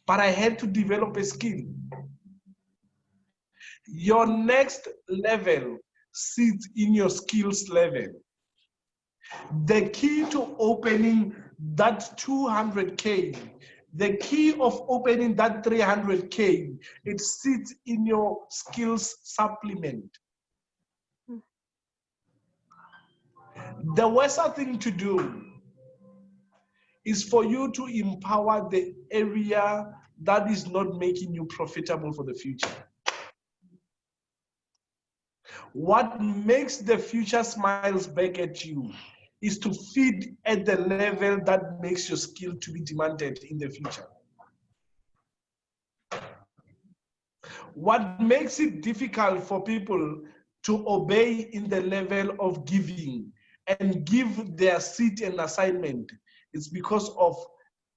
But I had to develop a skill. Your next level sits in your skills level. The key to opening that 200K The key of opening that 300K, it sits in your skills supplement. The worst thing to do is for you to empower the area that is not making you profitable for the future. What makes the future smiles back at you is to feed at the level that makes your skill to be demanded in the future. What makes it difficult for people to obey in the level of giving and give their seat and assignment is because of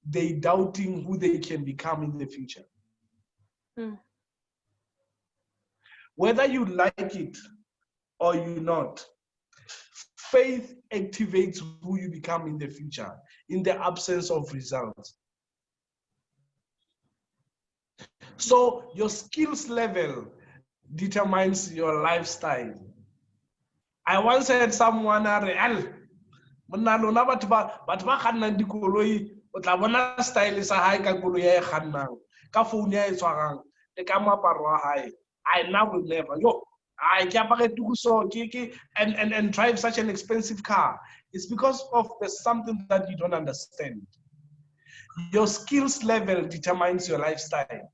they doubting who they can become in the future. Whether you like it or you not, faith activates who you become in the future in the absence of results. So your skills level determines your lifestyle. I once had someone monna lona batho ba kgannang dikoloi o tla bona style sa hae ka koloi ya e kgannang ka phone ya e tshwarang le ka moaparo wa hae. I now will never I and drive such an expensive car. It's because of something that you don't understand. Your skills level determines your lifestyle.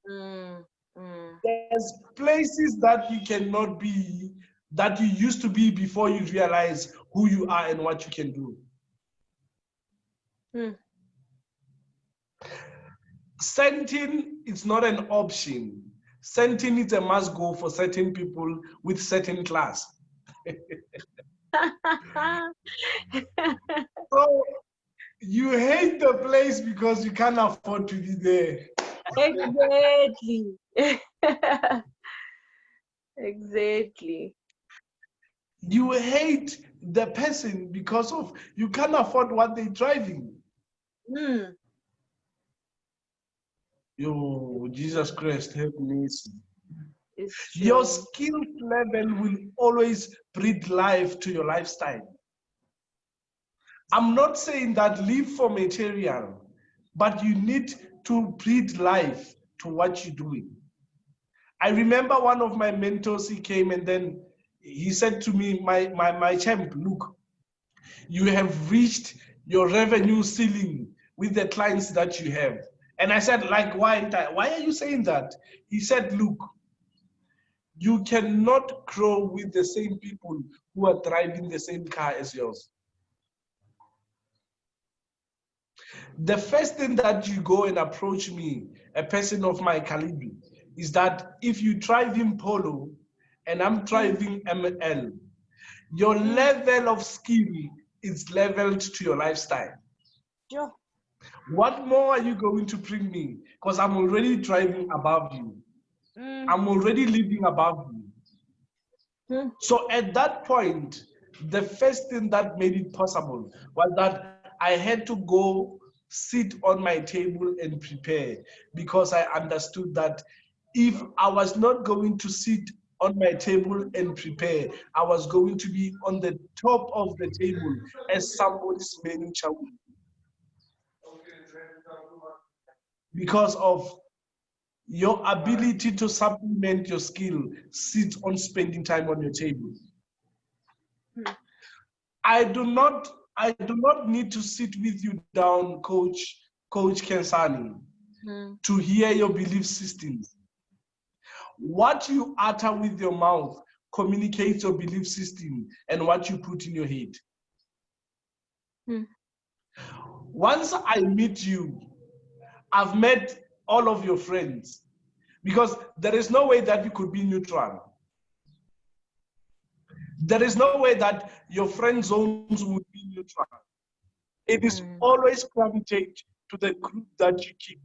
There's places that you cannot be, that you used to be before you realize who you are and what you can do. Senting is not an option. Senting is a must go for certain people with certain class. So you hate the place because you can't afford to be there. Exactly. Exactly. You hate the person because of you can't afford what they're driving. Yo, Jesus Christ, help me. Your skill level will always breathe life to your lifestyle. I'm not saying that live for material, but you need to breathe life to what you're doing. I remember one of my mentors, he came and then he said to me, my champ, look, you have reached your revenue ceiling with the clients that you have. And I said, like, why are you saying that? He said, look, you cannot grow with the same people who are driving the same car as yours. The first thing that you go and approach me, a person of my caliber, is that if you drive in Polo and I'm driving ML, your level of skill is leveled to your lifestyle. Sure. What more are you going to bring me? Because I'm already driving above you. I'm already living above you. So at that point, the first thing that made it possible was that I had to go sit on my table and prepare, because I understood that if I was not going to sit on my table and prepare, I was going to be on the top of the table as somebody's manager. Because of your ability to supplement your skill sits on spending time on your table. I do not need to sit with you down, Coach Kensani, to hear your belief systems. What you utter with your mouth communicates your belief system and what you put in your head. Once I meet you, I've met all of your friends, because there is no way that you could be neutral. There is no way that your friend zones would be neutral. It is always gravitate to the group that you keep.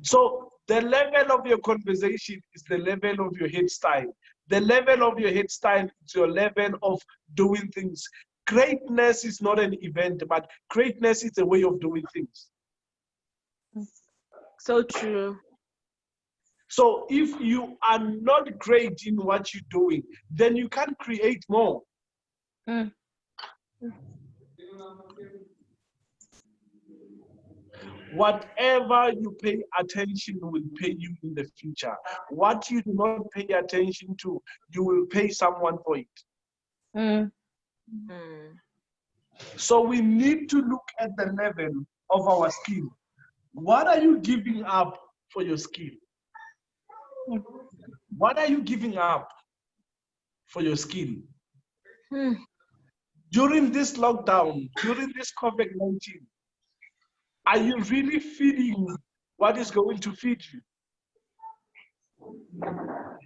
So the level of your conversation is the level of your head style. The level of your head style is your level of doing things. Greatness is not an event, but greatness is a way of doing things. So true. So if you are not great in what you're doing, then you can't create more. Whatever you pay attention will pay you in the future. What you do not pay attention to, you will pay someone for it. Mm. So we need to look at the level of our skill. What are you giving up for your skill? What are you giving up for your skill? During this lockdown, during this COVID-19, are you really feeding what is going to feed you?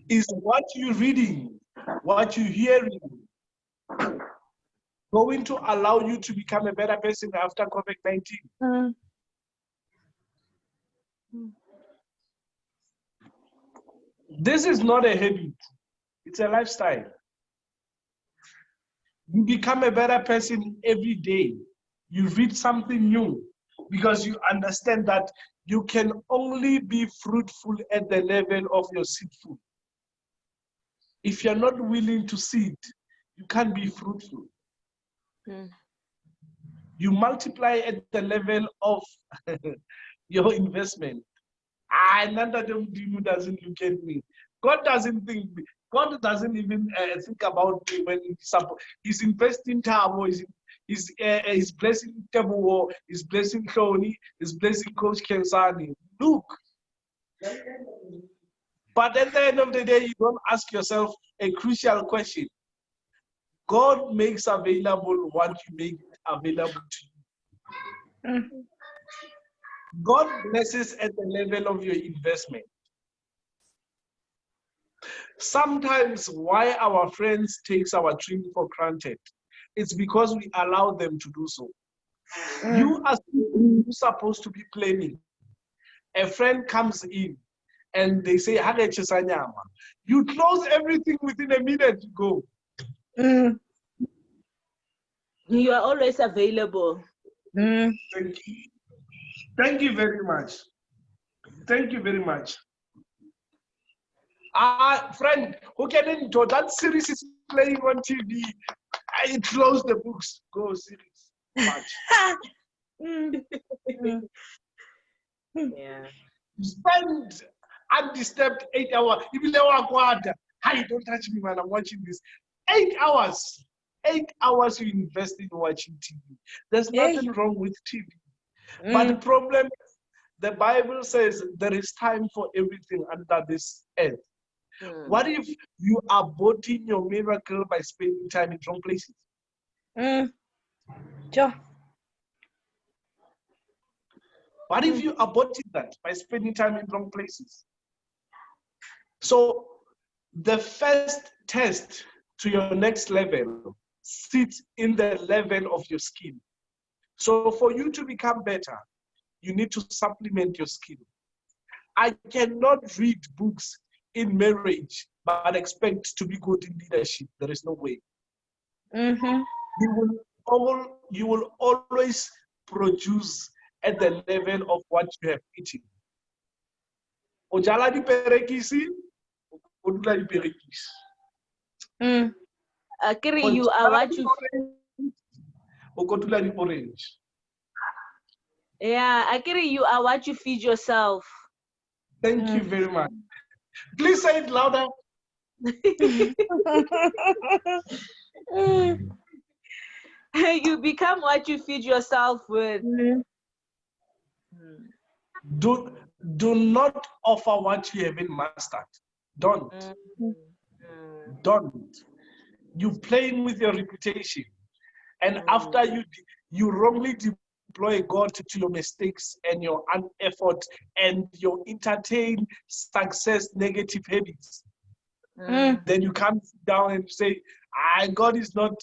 Is what you're reading, what you're hearing, going to allow you to become a better person after COVID-19? Mm. This is not a habit, it's a lifestyle. You become a better person every day. You read something new because you understand that you can only be fruitful at the level of your seedful. If you're not willing to seed, you can't be fruitful. You multiply at the level of your investment. Another doesn't look at me. God doesn't think. God doesn't even think about me when he's investing Tabo, he's blessing Tabo, he's blessing Tony, he's blessing Coach Kensani. Look. But at the end of the day, you don't ask yourself a crucial question. God makes available what you make available to you. God blesses at the level of your investment. Sometimes why our friends takes our dream for granted, it's because we allow them to do so. You are supposed to be planning. A friend comes in and they say, you close everything within a minute to go. You are always available. Thank you. Thank you very much. Thank you very much. Friend, who can enjoy that series is playing on TV? I close the books. Go series. Much. Yeah. Spend undisturbed 8 hours. Even though hey, don't touch me, man. I'm watching this. 8 hours. 8 hours you invest in watching TV. There's nothing wrong with TV. But the problem is, the Bible says there is time for everything under this earth. What if you are aborting your miracle by spending time in wrong places? Sure. What if you aborted that by spending time in wrong places? So the first test to your next level sits in the level of your skill. So for you to become better, you need to supplement your skill. I cannot read books in marriage but expect to be good in leadership. There is no way. You will always produce at the level of what you have eaten. Ojala di perekisi, odula di perekisi. Akiri, you are what you. Okotula di orange. Yeah, Akiri, you are what you feed yourself. Thank you very much. Please say it louder. You become what you feed yourself with. Do not offer what you haven't mastered. Don't. Don't. You playing with your reputation. And after you wrongly deploy God to your mistakes and your effort and your entertain success negative habits. Then you come down and say, God is not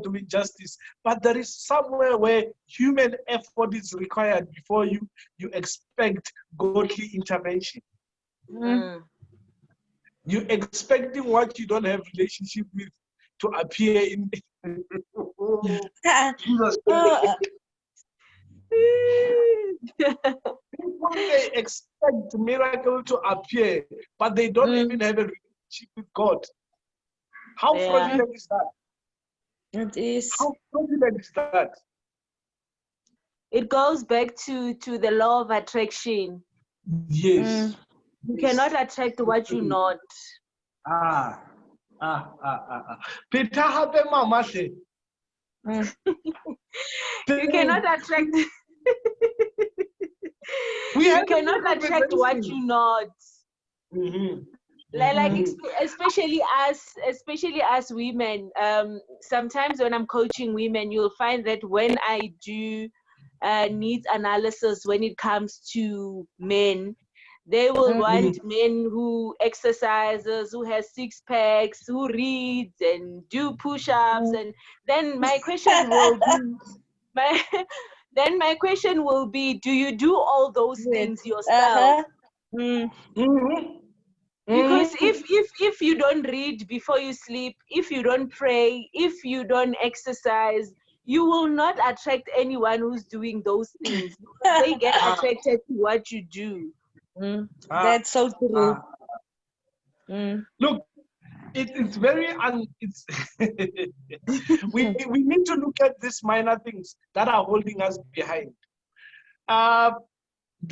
doing justice. But there is somewhere where human effort is required before you expect godly intervention. You're expecting what you don't have relationship with to appear in. People, they expect miracle to appear, but they don't even have a relationship with God. How fraudulent is that? It is. How fraudulent is that? it goes back to the law of attraction. Yes. You cannot attract what you not. Peter hape mama hle. You cannot attract. We You had a cannot attract what conversation. you not. Mhm. Like Mhm. especially as women. Sometimes when I'm coaching women, you'll find that when I do needs analysis when it comes to men, they will want men who exercises, who has six packs, who reads and do push-ups, and then my question will be, my question will be, do you do all those things yourself? Mhm. Because Mhm. if you don't read before you sleep, if you don't pray, if you don't exercise, you will not attract anyone who's doing those things. They get attracted to what you do. That's so true. Look, it's very it's we need to look at these minor things that are holding us behind.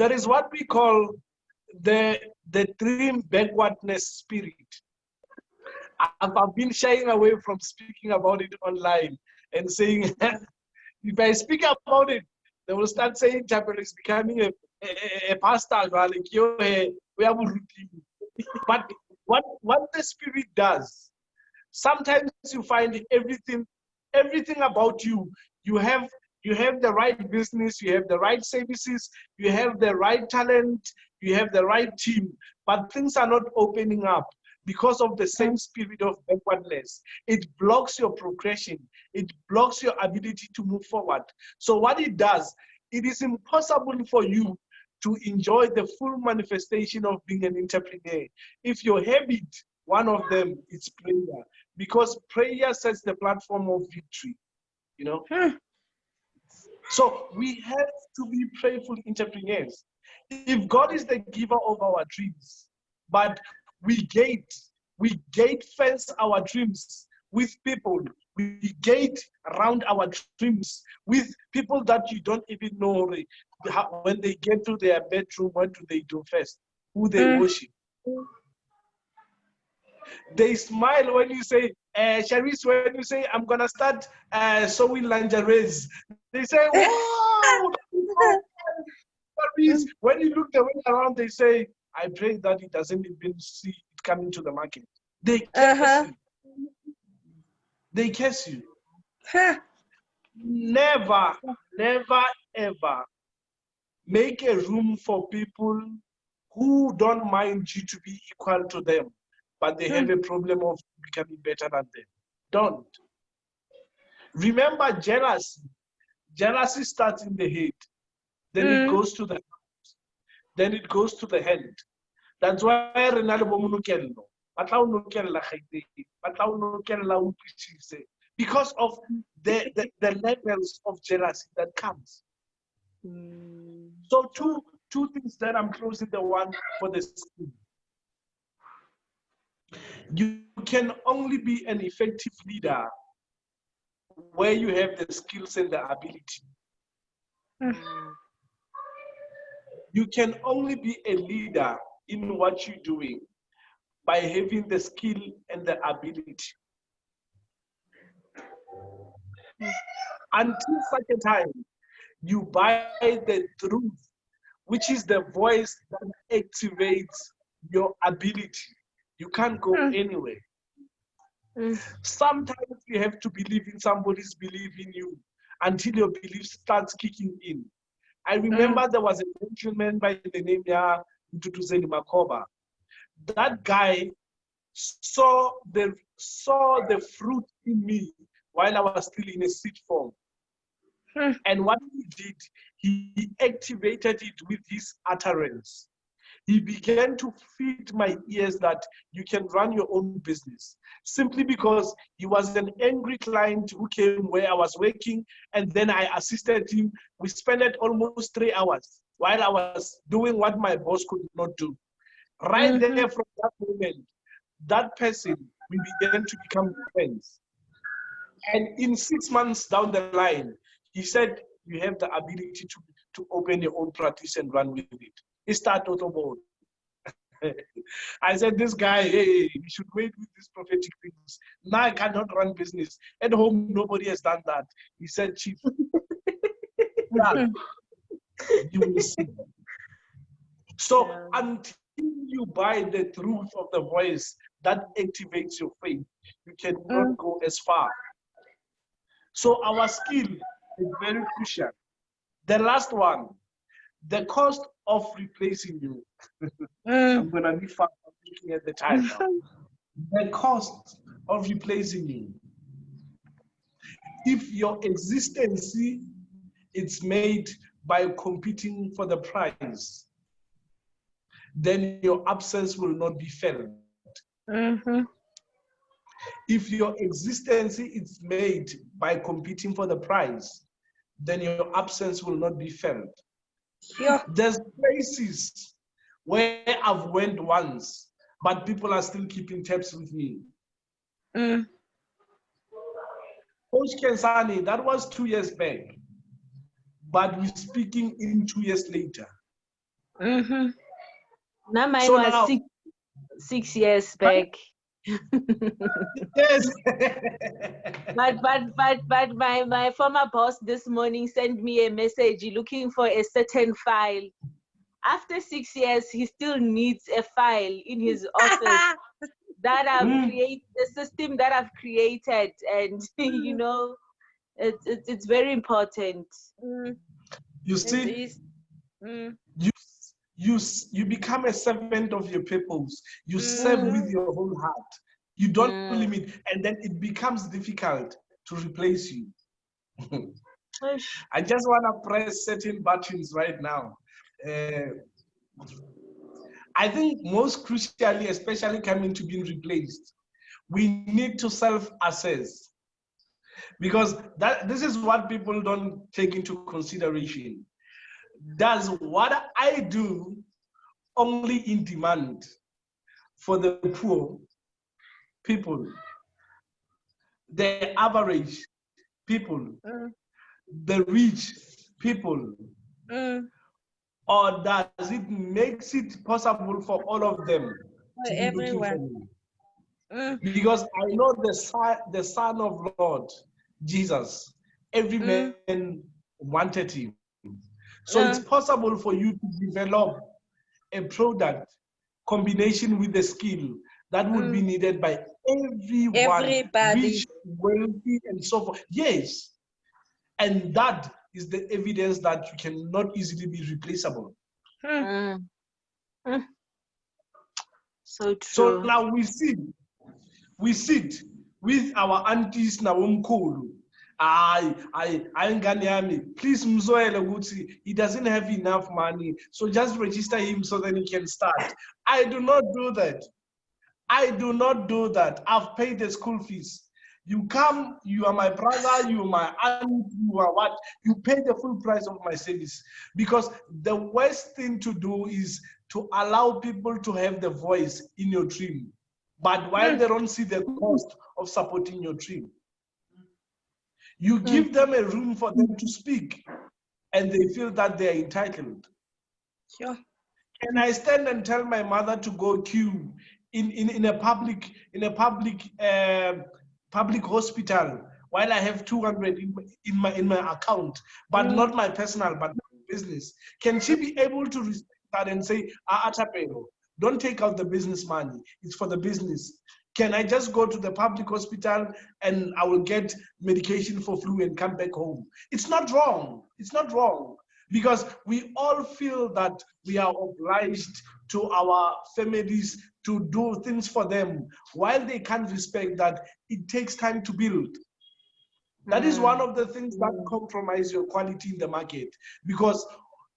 There is what we call the dream backwardness spirit. I've been shying away from speaking about it online and saying if I speak about it, they will start saying Chapel is becoming a pastor. But what the spirit does, sometimes you find everything about you. You have the right business, you have the right services, you have the right talent, you have the right team, but things are not opening up because of the same spirit of backwardness. It blocks your progression. It blocks your ability to move forward. So what it does, it is impossible for you to enjoy the full manifestation of being an entrepreneur if your habit, one of them, is prayer, because prayer sets the platform of victory, you know. So we have to be prayerful entrepreneurs. If God is the giver of our dreams, but we gate fence our dreams with people, we gate around our dreams with people that you don't even know when they get to their bedroom, what do they do first? Who they worship. They smile when you say, Sharice, when you say, I'm going to start sewing lingeries. They say, wow! Sharice. When you look the way around, they say, I pray that it doesn't even see it coming to the market. They curse you. They curse you. Never, never, ever make a room for people who don't mind you to be equal to them, but they have a problem of becoming better than them. Don't. Remember, jealousy starts in the head, then it goes to the heart, then it goes to the hand. That's why because of the levels of jealousy that comes. So two things that I'm closing the one for the skill. You can only be an effective leader where you have the skills and the ability. You can only be a leader in what you're doing by having the skill and the ability. Until such a time, you buy the truth, which is the voice that activates your ability. You can't go anywhere. Sometimes you have to believe in somebody's belief in you until your belief starts kicking in. I remember there was a gentleman by the name of Mtutuzeni Makoba. That guy saw the fruit in me while I was still in a seed form. And what he did, he activated it with his utterance. He began to feed my ears that you can run your own business, simply because he was an angry client who came where I was working, and then I assisted him. We spent almost 3 hours while I was doing what my boss could not do. Right there from that moment, that person, we began to become friends. And in 6 months down the line, he said, you have the ability to open your own practice and run with it. It's start auto. I said, this guy, hey, we should wait with these prophetic things. Now I cannot run business. At home, nobody has done that. He said, Chief, you will see. So until you buy the truth of the voice that activates your faith, you cannot go as far. So our skill is very crucial. The last one, the cost of replacing you. I'm going to be fast looking at the time now. The cost of replacing you. If your existence is made by competing for the prize, then your absence will not be felt. If your existence is made by competing for the prize, then your absence will not be felt. Yeah. There's places where I've went once, but people are still keeping tabs with me. Coach Kensani, that was 2 years back, but we're speaking in 2 years later. Now mine So was now, 6 years back. Yes. but my former boss this morning sent me a message looking for a certain file. After 6 years, he still needs a file in his office that I've created, the system that I've created, and you know, it's very important. You see, you become a servant of your purpose. You serve with your whole heart. You don't limit, and then it becomes difficult to replace you. I just want to press certain buttons right now. I think most crucially, especially coming to being replaced, we need to self-assess, because this is what people don't take into consideration. Does what I do only in demand for the poor people, the average people, the rich people, or does it makes it possible for all of them to be looking for me? Because I know the Son of Lord, Jesus, every man wanted him. So it's possible for you to develop a product combination with the skill that would be needed by everyone, everybody, rich, wealthy, and so forth. Yes. And that is the evidence that you cannot easily be replaceable. So true. So now we sit with our aunties na umkhulu. Please Mzoele Guti, he doesn't have enough money, so just register him so then he can start. I do not do that. I do not do that. I've paid the school fees. You come, you are my brother, you are my aunt, you are what? You pay the full price of my service. Because the worst thing to do is to allow people to have the voice in your dream, but while they don't see the cost of supporting your dream. You give them a room for them to speak, and they feel that they are entitled. Sure. Can I stand and tell my mother to go queue in a public hospital while I have 200 in my account, but not my personal, but my business? Can she be able to respect that and say, Atapelo, don't take out the business money, it's for the business? Can I just go to the public hospital and I will get medication for flu and come back home? It's not wrong. It's not wrong. Because we all feel that we are obliged to our families to do things for them, while they can't respect that it takes time to build. That is one of the things that compromise your quality in the market. Because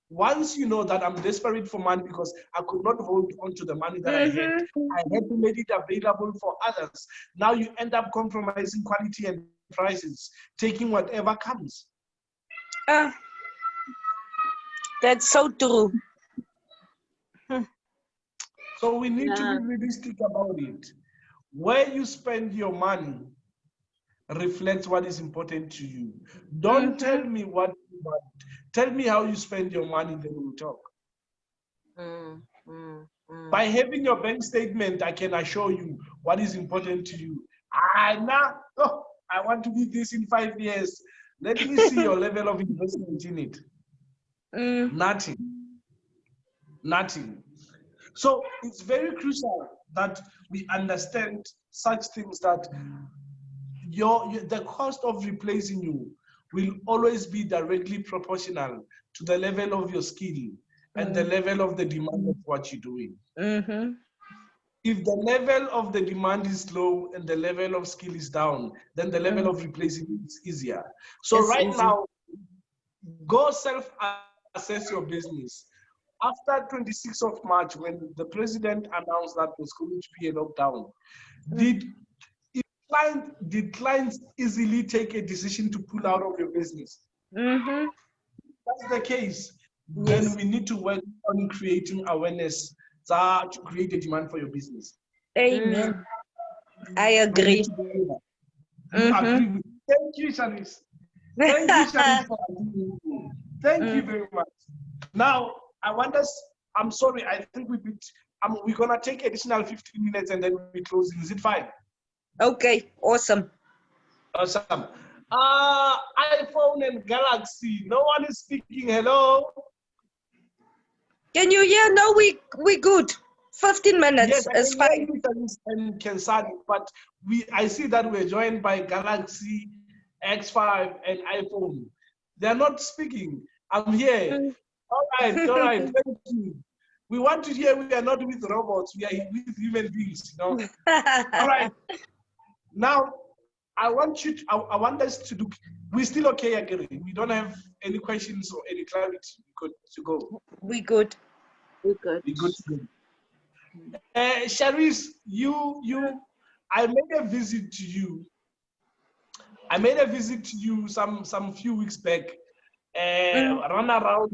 once you know that I'm desperate for money because I could not hold on to the money that I had to make it available for others. Now you end up compromising quality and prices, taking whatever comes. That's so true. So we need to be realistic about it. Where you spend your money reflects what is important to you. Don't tell me what but tell me how you spend your money, then we'll talk. By having your bank statement, I can assure you what is important to you. I want to be this in 5 years. Let me see your level of investment in it. Nothing. So it's very crucial that we understand such things, that the cost of replacing you will always be directly proportional to the level of your skill and the level of the demand of what you're doing. If the level of the demand is low and the level of skill is down, then the level of replacing is easier. So right now, go self-assess your business. After 26th of March, when the president announced that there's going to be a lockdown, did clients easily take a decision to pull out of your business? If that's the case, then we need to work on creating awareness to create a demand for your business. Amen. I agree. You agree with me? Thank you, Shanice. Thank you, Shanice, for agreeing. Thank you very much. Now, I want us, I'm sorry, I think we're going to take additional 15 minutes and then we close. Is it fine? Okay, awesome. Awesome. iPhone and Galaxy. No one is speaking. Hello? Can you hear? No, we good. 15 minutes is fine. And Kensani, but I see that we're joined by Galaxy, X5, and iPhone. They're not speaking. I'm here. All right. Thank you. We want to hear we are not with robots. We are with human beings. All right. Now, I want us to do. We're still okay, Agiri. We don't have any questions or any clarity. We good to go. We good. We good. We good to go. Sharice, I made a visit to you. Some few weeks back. Run around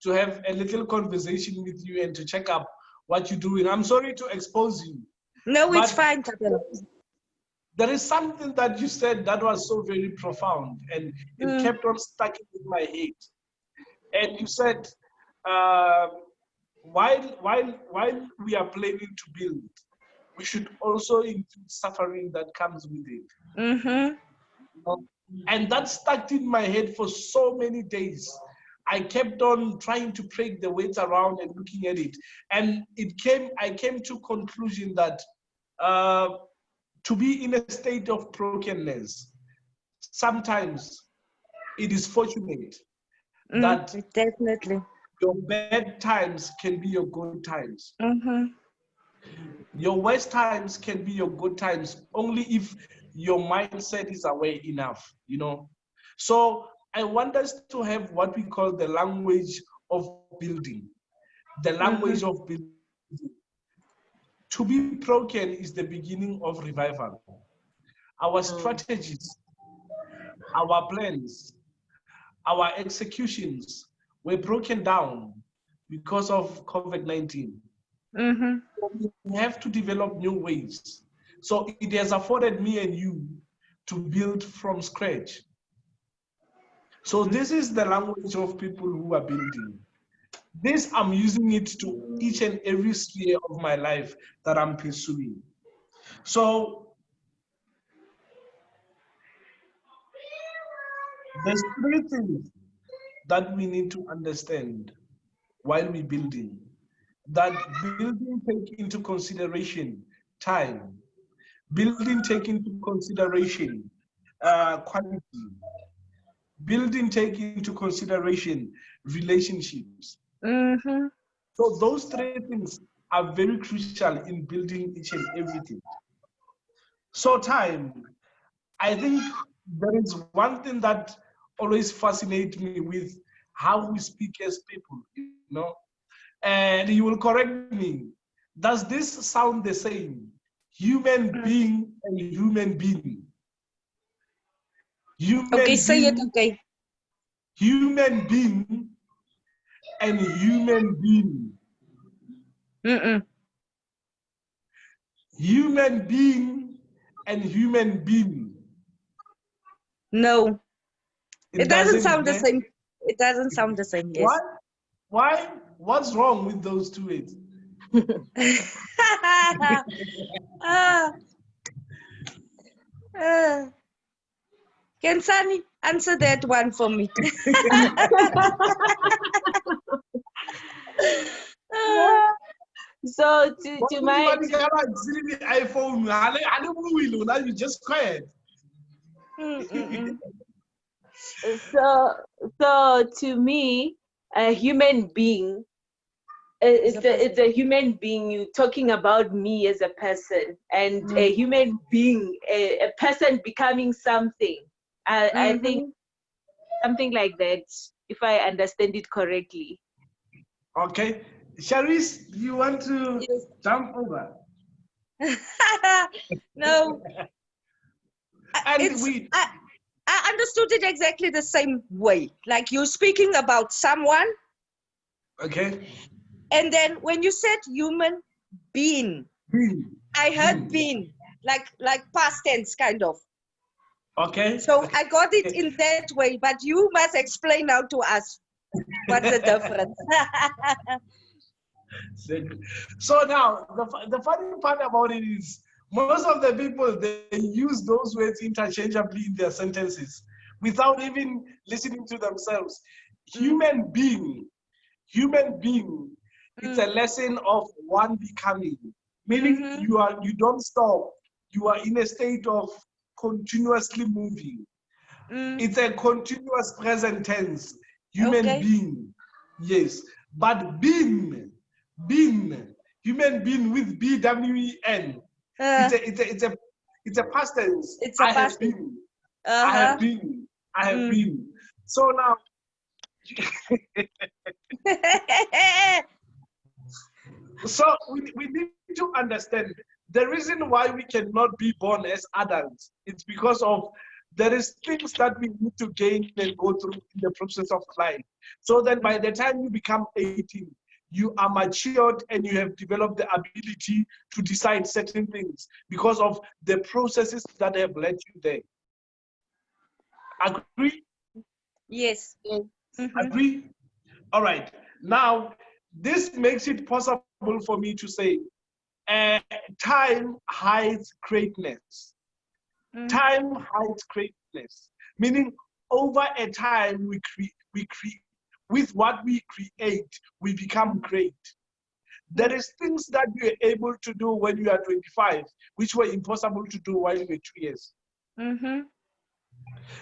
to have a little conversation with you and to check up what you're doing. I'm sorry to expose you. No, it's fine. There is something that you said that was so very profound, and it kept on sticking in my head. And you said, while we are planning to build, we should also include suffering that comes with it. And that stuck in my head for so many days. I kept on trying to break the weight around and looking at it. And I came to conclusion that to be in a state of brokenness, sometimes it is fortunate that definitely your bad times can be your good times. Your worst times can be your good times only if your mindset is aware enough, So I want us to have what we call the language of building. The language of building. To be broken is the beginning of revival. Our strategies, our plans, our executions were broken down because of COVID-19. We have to develop new ways. So it has afforded me and you to build from scratch. So this is the language of people who are building. This, I'm using it to each and every sphere of my life that I'm pursuing. So there's three things that we need to understand while we're building. That building take into consideration time. Building take into consideration quality. Building take into consideration relationships. So those three things are very crucial in building each and everything. So time, I think there is one thing that always fascinates me with how we speak as people, and you will correct me. Does this sound the same? Human being and human being. Say it, okay. Human being and human being. Human being and human being. No. It doesn't sound the same. It doesn't sound the same, yes. What? Why? What's wrong with those two words? Ah, can Sunny answer that one for me? So to my iPhone, now you just quiet. So to me, a human being, it's a human being. You're talking about me as a person, and a human being, a person becoming something. I think something like that, if I understand it correctly. Okay. Sharice, do you want to jump over? No. And I understood it exactly the same way. Like you're speaking about someone. Okay. And then when you said human being, I heard being, like past tense kind of. Okay. So I got it in that way, but you must explain now to us what's the difference. So now, the funny part about it is, most of the people, they use those words interchangeably in their sentences without even listening to themselves. Human being, it's a lesson of one becoming, meaning you don't stop. You are in a state of continuously moving. It's a continuous present tense. Human being, yes. But being, human being with B-W-E-N. It's a past tense. It's a past tense. I have been. So now, so we need to understand the reason why we cannot be born as adults. It's because of there is things that we need to gain and go through in the process of life. So then by the time you become 18, you are matured and you have developed the ability to decide certain things because of the processes that have led you there. Agree? Yes. Agree? All right. Now, this makes it possible for me to say, time hides greatness. Time hides greatness. Meaning, over a time, with what we create, we become great. There is things that you are able to do when you are 25, which were impossible to do while you were 2 years.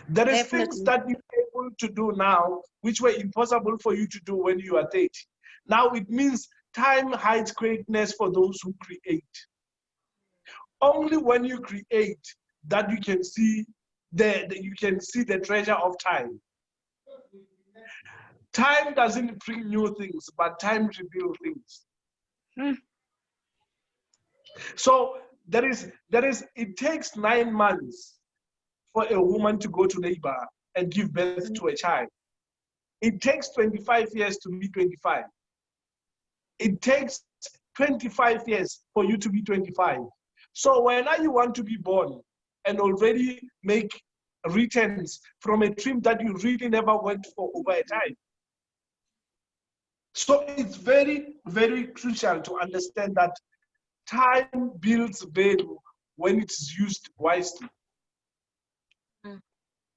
There is things that you're able to do now, which were impossible for you to do when you are 30. Now it means time hides greatness for those who create. Only when you create that you can see the treasure of time. Time doesn't bring new things, but time reveals things. So it takes 9 months for a woman to go to labor and give birth to a child. It takes 25 years to be 25. It takes 25 years for you to be 25. So whenever you want to be born and already make returns from a trip that you really never went for over a time. So it's very, very crucial to understand that time builds value when it's used wisely.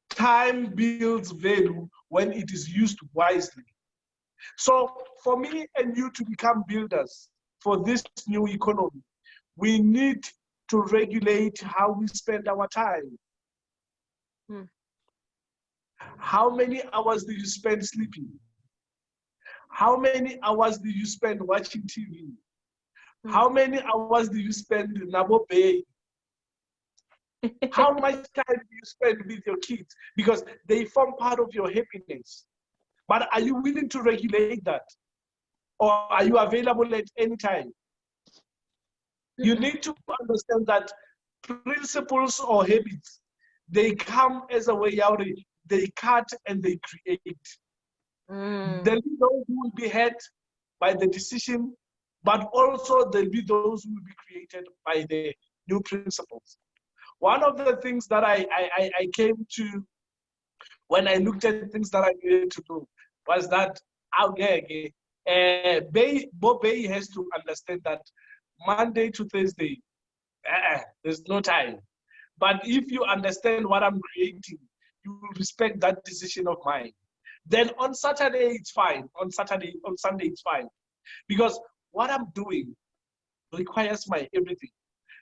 Time builds value when it is used wisely. So for me and you to become builders for this new economy, we need to regulate how we spend our time. How many hours do you spend sleeping? How many hours do you spend watching TV? How many hours do you spend in Nabo Bay? How much time do you spend with your kids? Because they form part of your happiness. But are you willing to regulate that? Or are you available at any time? You need to understand that principles or habits, they come as a way out. They cut and they create. There'll be those who will be hurt by the decision, but also there'll be those who will be created by the new principles. One of the things that I came to when I looked at things that I needed to do, was that, okay, Bob Bay has to understand that Monday to Thursday, there's no time. But if you understand what I'm creating, you will respect that decision of mine. Then on Saturday, it's fine. On Sunday, it's fine. Because what I'm doing requires my everything.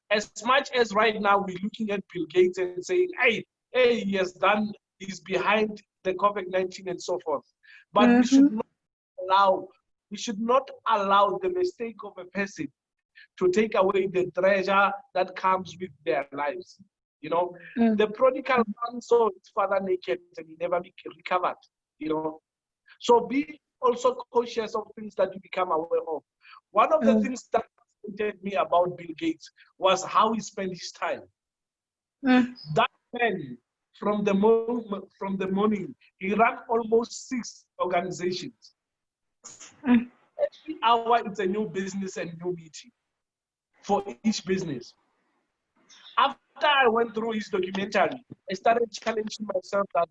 As much as right now we're looking at Bill Gates and saying, hey, he's behind the COVID-19 and so forth. But we should not allow the mistake of a person to take away the treasure that comes with their lives. You know, the prodigal son saw his father naked and he never recovered. You know, so be also cautious of things that you become aware of. One of the things that fascinated me about Bill Gates was how he spent his time. That man, from the morning, he ran almost 6 organizations. Every hour, it's a new business and new meeting for each business. After I went through his documentary, I started challenging myself that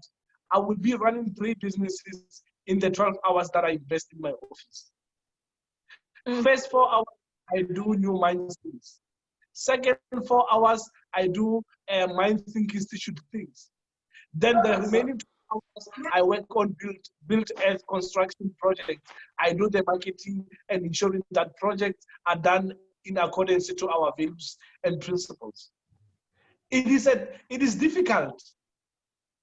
I would be running 3 businesses in the 12 hours that I invest in my office. First 4 hours, I do new mind things. Second 4 hours, I do Mind Think Institute things. Then the remaining 2 hours, I work on built earth construction projects. I do the marketing and ensuring that projects are done in accordance to our values and principles. It is difficult,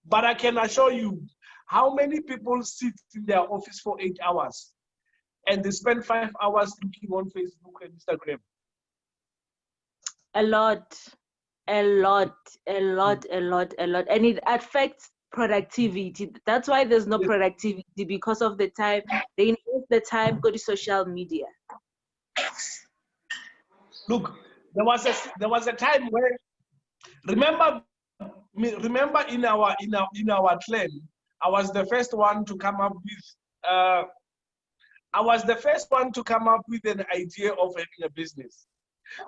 but I can assure you, how many people sit in their office for 8 hours and they spend 5 hours looking on Facebook and Instagram? A lot. And it affects productivity. That's why there's no productivity, because of the time. They invest the time, go to social media. Look, there was a time where, remember in our clan, I was the first one to come up with an idea of having a business.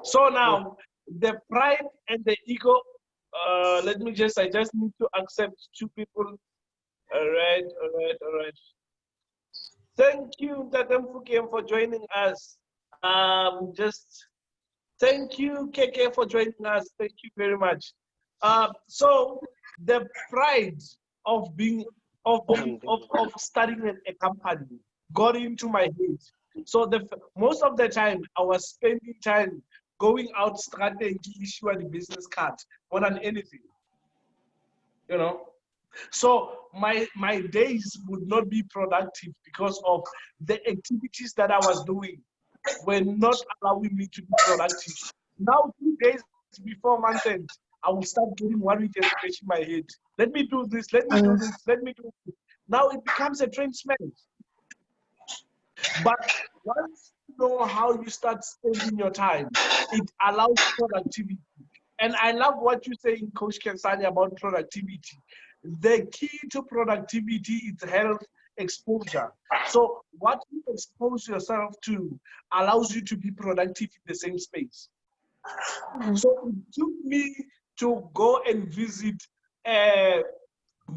So now the pride and the ego, I just need to accept 2 people. All right. Thank you, Tatam Fukiem, for joining us. Thank you, KK, for joining us. Thank you very much. So the pride of starting a company got into my head. So most of the time I was spending time going out strategy, issuing the business card more than anything. You know, so my days would not be productive because of the activities that I was doing were not allowing me to be productive. Now 2 days before month end, I will start getting worried and scratching my head. Let me do this, let me do this, let me do this. Now it becomes a train smash. But once you know how you start spending your time, it allows productivity. And I love what you say in Coach Kensani about productivity. The key to productivity is health exposure. So what you expose yourself to allows you to be productive in the same space. So it took me to go and visit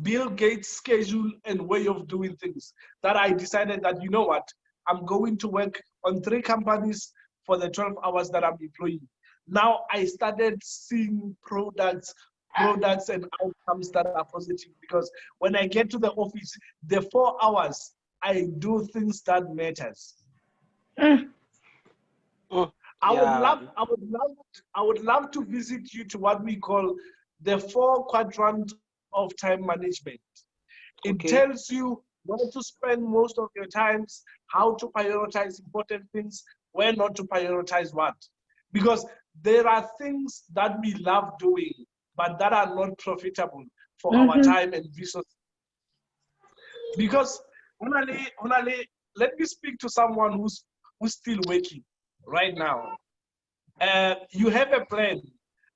Bill Gates' schedule and way of doing things, that I decided that, you know what, I'm going to work on 3 companies for the 12 hours that I'm employing. Now I started seeing products and outcomes that are positive, because when I get to the office, the 4 hours, I do things that matters. I would love to visit you to what we call the 4 quadrants of time management. It tells you where to spend most of your times, how to prioritize important things, where not to prioritize what. Because there are things that we love doing, but that are not profitable for our time and resources. Because, Honale, let me speak to someone who's still working right now. You have a plan,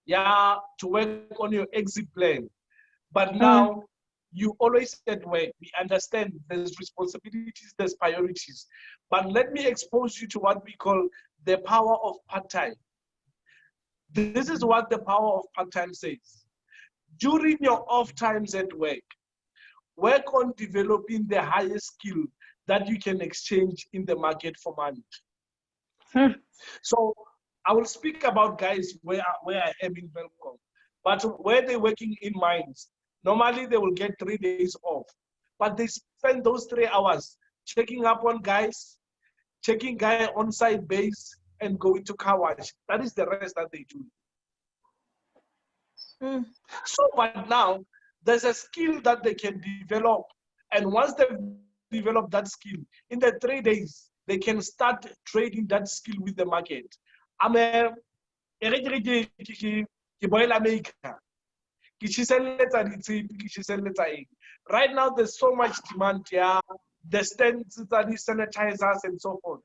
to work on your exit plan. But now, you always said, well, we understand there's responsibilities, there's priorities. But let me expose you to what we call the power of part-time. This is what the power of part-time says. During your off times at work, work on developing the highest skill that you can exchange in the market for money. So I will speak about guys where I am in Belcom, but where they're working in mines, normally they will get 3 days off, but they spend those 3 hours checking up on guys, checking guy on-site base, and going to car wash. That is the rest that they do. So, but now there's a skill that they can develop, and once they've developed that skill, in the 3 days, they can start trading that skill with the market. I'm a boiler maker. Right now, there's so much demand here. The stands, sanitizers, and so forth.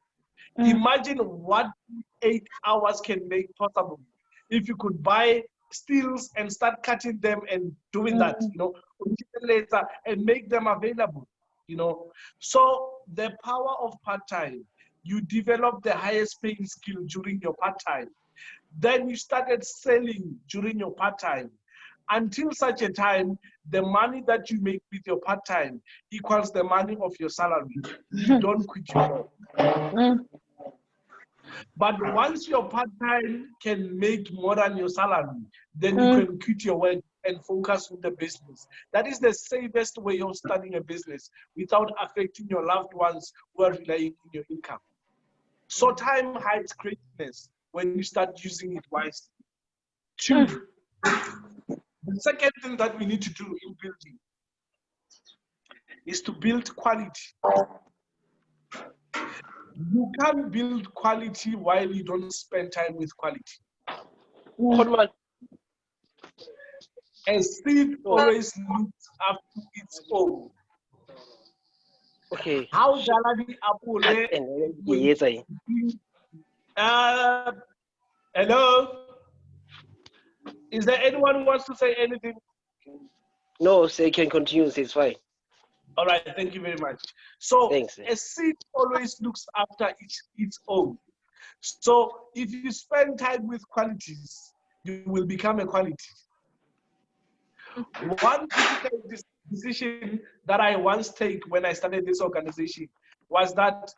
Imagine what 8 hours can make possible if you could buy steels and start cutting them and doing that, you know, later and make them available, you know. So the power of part-time, you develop the highest paying skill during your part-time. Then you started selling during your part-time. Until such a time, the money that you make with your part-time equals the money of your salary. You don't quit your job. But once your part-time can make more than your salary, then you can quit your work and focus on the business. That is the safest way of starting a business without affecting your loved ones who are relying on your income. So time hides greatness when you start using it wisely. 2, the second thing that we need to do in building is to build quality. You can't build quality while you don't spend time with quality. A seed always looks after its own. Okay. How Jaladi Apole? Hello? Is there anyone who wants to say anything? No, so you can continue, it's fine. All right, thank you very much. So Thanks. a seed always looks after its own. So if you spend time with qualities, you will become a quality. One difficult decision that I once take when I started this organization was that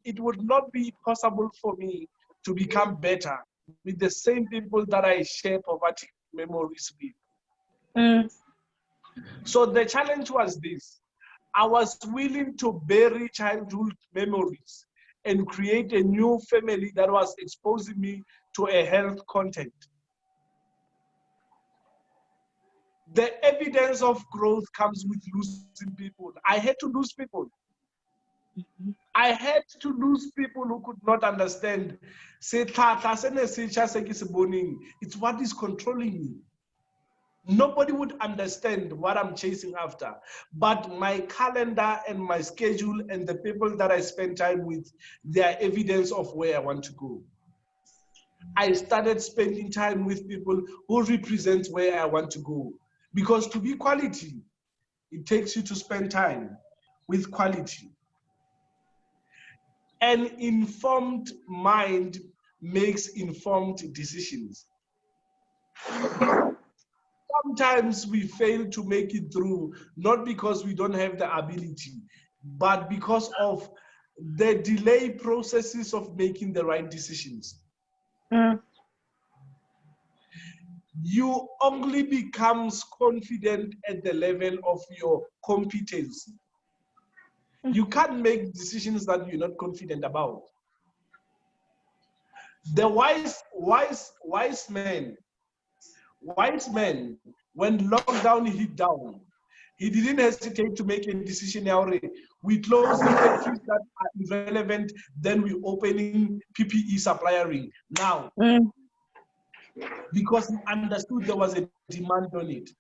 it would not be possible for me to become better with the same people that I share poverty memories with. So the challenge was this. I was willing to bury childhood memories and create a new family that was exposing me to a health content. The evidence of growth comes with losing people. I had to lose people. I had to lose people who could not understand. It's what is controlling me. Nobody would understand what I'm chasing after. But my calendar and my schedule and the people that I spend time with, they are evidence of where I want to go. I started spending time with people who represent where I want to go. Because to be quality, it takes you to spend time with quality. An informed mind makes informed decisions. Sometimes we fail to make it through, not because we don't have the ability, but because of the delay processes of making the right decisions. You only becomes confident at the level of your competence. You can't make decisions that you're not confident about. The wise man, when lockdown hit down, he didn't hesitate to make a decision. We closing factories that are irrelevant, then we opening PPE supplier ring. Now, because he understood there was a demand on it.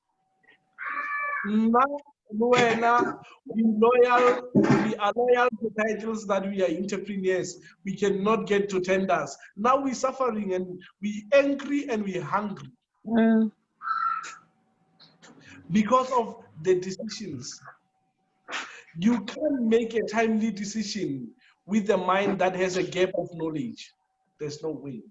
Now, we are loyal to titles that we are entrepreneurs. We cannot get to tenders. Now we're suffering and we're angry and we're hungry. Because of the decisions. You can't make a timely decision with a mind that has a gap of knowledge. There's no way.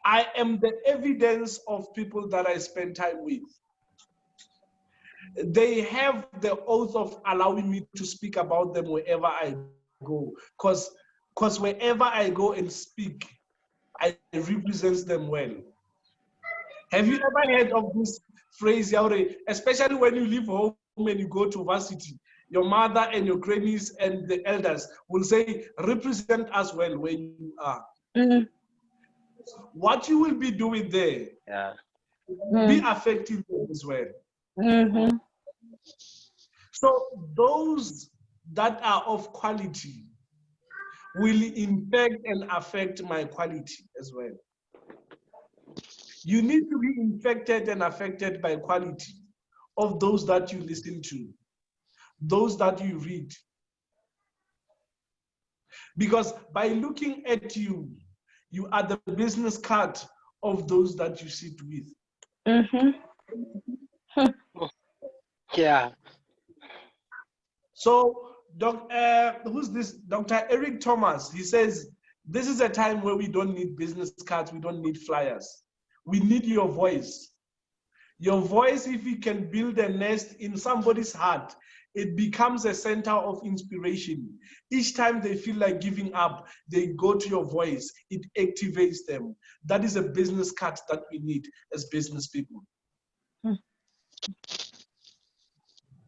I am the evidence of people that I spend time with. They have the oath of allowing me to speak about them wherever I go. Because wherever I go and speak, I represent them well. Have you ever heard of this phrase, Yaure? Especially when you leave home and you go to varsity, your mother and your grannies and the elders will say, represent us well where you are. Mm. What you will be doing there, be affecting them as well. Mm-hmm. So those that are of quality will impact and affect my quality as well. You need to be infected and affected by quality of those that you listen to, those that you read. Because by looking at you, you are the business card of those that you sit with. Mm-hmm. Yeah. So, who's this? Dr. Eric Thomas, he says, this is a time where we don't need business cards, we don't need flyers. We need your voice. Your voice, if you can build a nest in somebody's heart, it becomes a center of inspiration. Each time they feel like giving up, they go to your voice. It activates them. That is a business card that we need as business people.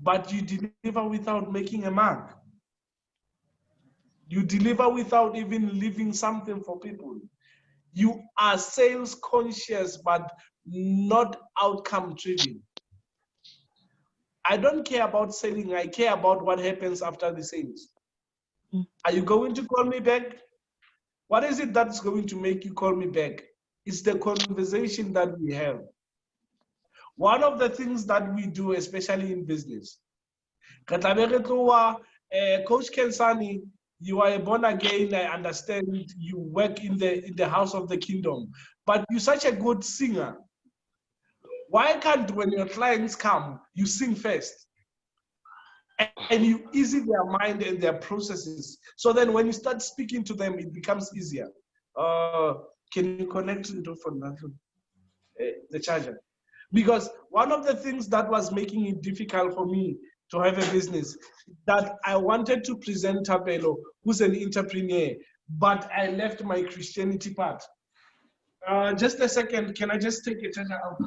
But you deliver without making a mark. You deliver without even leaving something for people. You are sales conscious, but not outcome driven. I don't care about selling. I care about what happens after the sales. Are you going to call me back? What is it that's going to make you call me back? It's the conversation that we have. One of the things that we do, especially in business, Coach Kensani, you are born again, I understand you work in the house of the kingdom, but you're such a good singer. Why can't, when your clients come, you sing first? And you ease their mind and their processes. So then when you start speaking to them, it becomes easier. Can you connect to the charger? Because one of the things that was making it difficult for me to have a business, that I wanted to present Thapelo, who's an entrepreneur, but I left my Christianity part. Just a second, can I just take a charger out?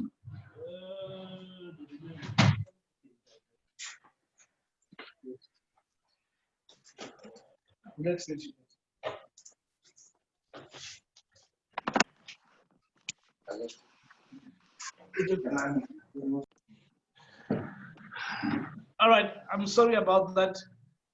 Let's let you. All right, I'm sorry about that.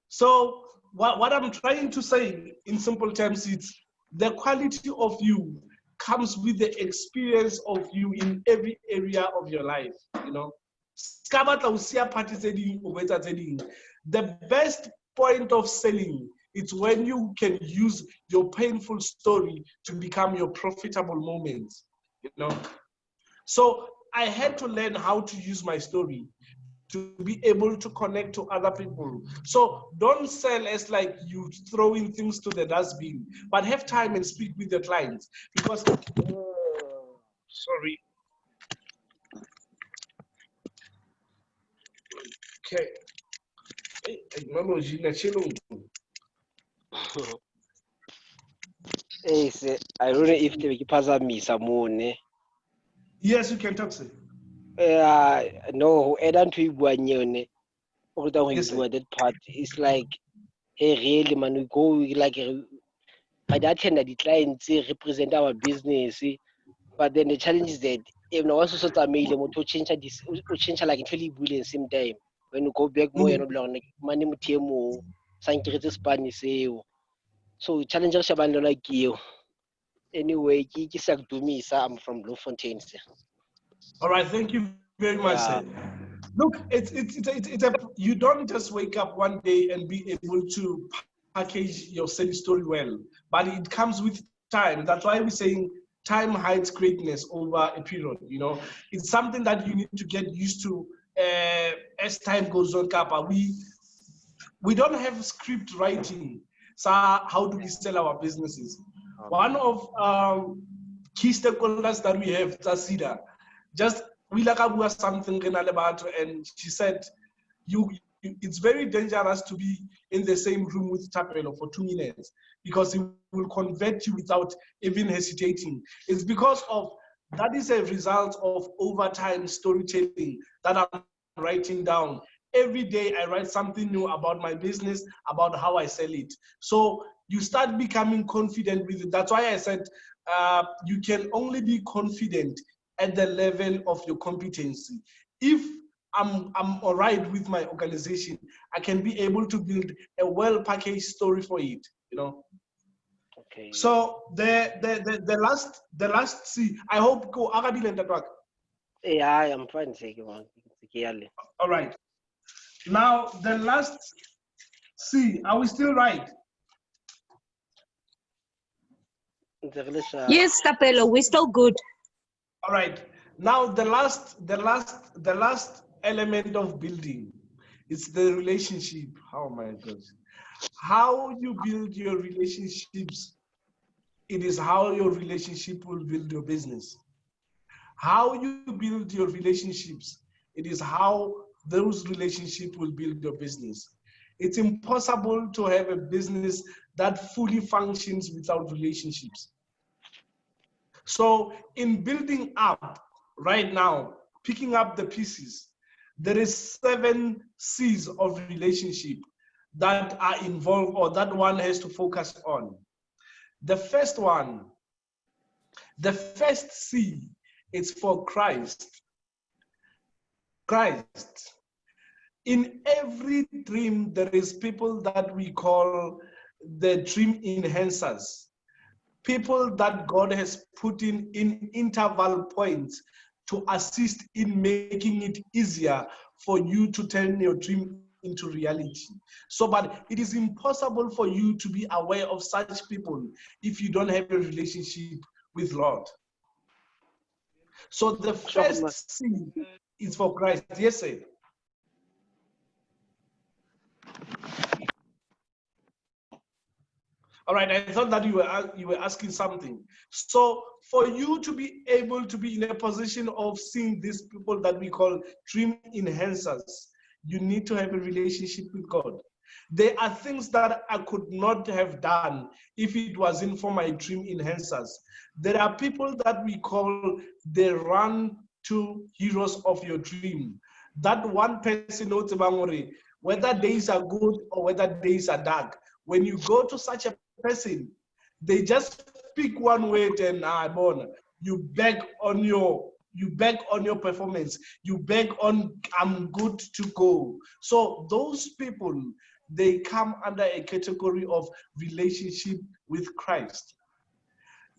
So what I'm trying to say in simple terms is the quality of you comes with the experience of you in every area of your life, you know. The best point of selling is when you can use your painful story to become your profitable moment, you know. So I had to learn how to use my story to be able to connect to other people. So don't sell as like you throwing things to the dustbin, but have time and speak with the clients. Because, sorry. Okay. Technology, I don't know if they can me some. Yes, you can talk, sir. No, I don't know Yes, sir. that part. It's like, hey, really, man, we go like, by that time that the clients represent our business, but then the challenge is that if no one also sort of mail to change this, change like it really will in same time. When you go back more, you know, like money mutemo, sanctuary Spanish, so challengers are like you. Anyway, to me, sir, I'm from Bloemfontein, sir. All right, thank you very much, sir. Look, it's you don't just wake up one day and be able to package your sales story well, but it comes with time. That's why we're saying time hides greatness over a period. You know, it's something that you need to get used to as time goes on. Kappa, we don't have script writing. So how do we sell our businesses? One of key stakeholders that we have, Tasida, just we like something and she said, it's very dangerous to be in the same room with Thapelo for 2 minutes because he will convert you without even hesitating. It's because of that is a result of overtime storytelling that I'm writing down. Every day I write something new about my business, about how I sell it. So you start becoming confident with it. That's why I said you can only be confident at the level of your competency. If I'm all right with my organization, I can be able to build a well-packaged story for it, you know. Okay. So the last C, I hope go Arabile and that. Yeah, I'm fine. All right. Now the last C, are we still right? Yes, Thapelo, we're still good. All right. Now the last element of building is the relationship. Oh my gosh. How you build your relationships, it is how your relationship will build your business. How you build your relationships, it is how those relationships will build your business. It's impossible to have a business that fully functions without relationships. So in building up right now, picking up the pieces, there is 7 C's of relationship that are involved or that one has to focus on. The first one, the first C is for Christ. Christ. In every dream, there is people that we call the dream enhancers. People that God has put in interval points to assist in making it easier for you to turn your dream into reality. So, but it is impossible for you to be aware of such people if you don't have a relationship with Lord. So the first C is for Christ. Yes, sir. All right, I thought that you were asking something. So for you to be able to be in a position of seeing these people that we call dream enhancers, you need to have a relationship with God. There are things that I could not have done if it wasn't for my dream enhancers. There are people that we call the run to heroes of your dream. That one person knows whether days are good or whether days are dark. When you go to such a person, they just pick one word and you beg on your performance, you beg on I'm good to go. So those people, they come under a category of relationship with Christ.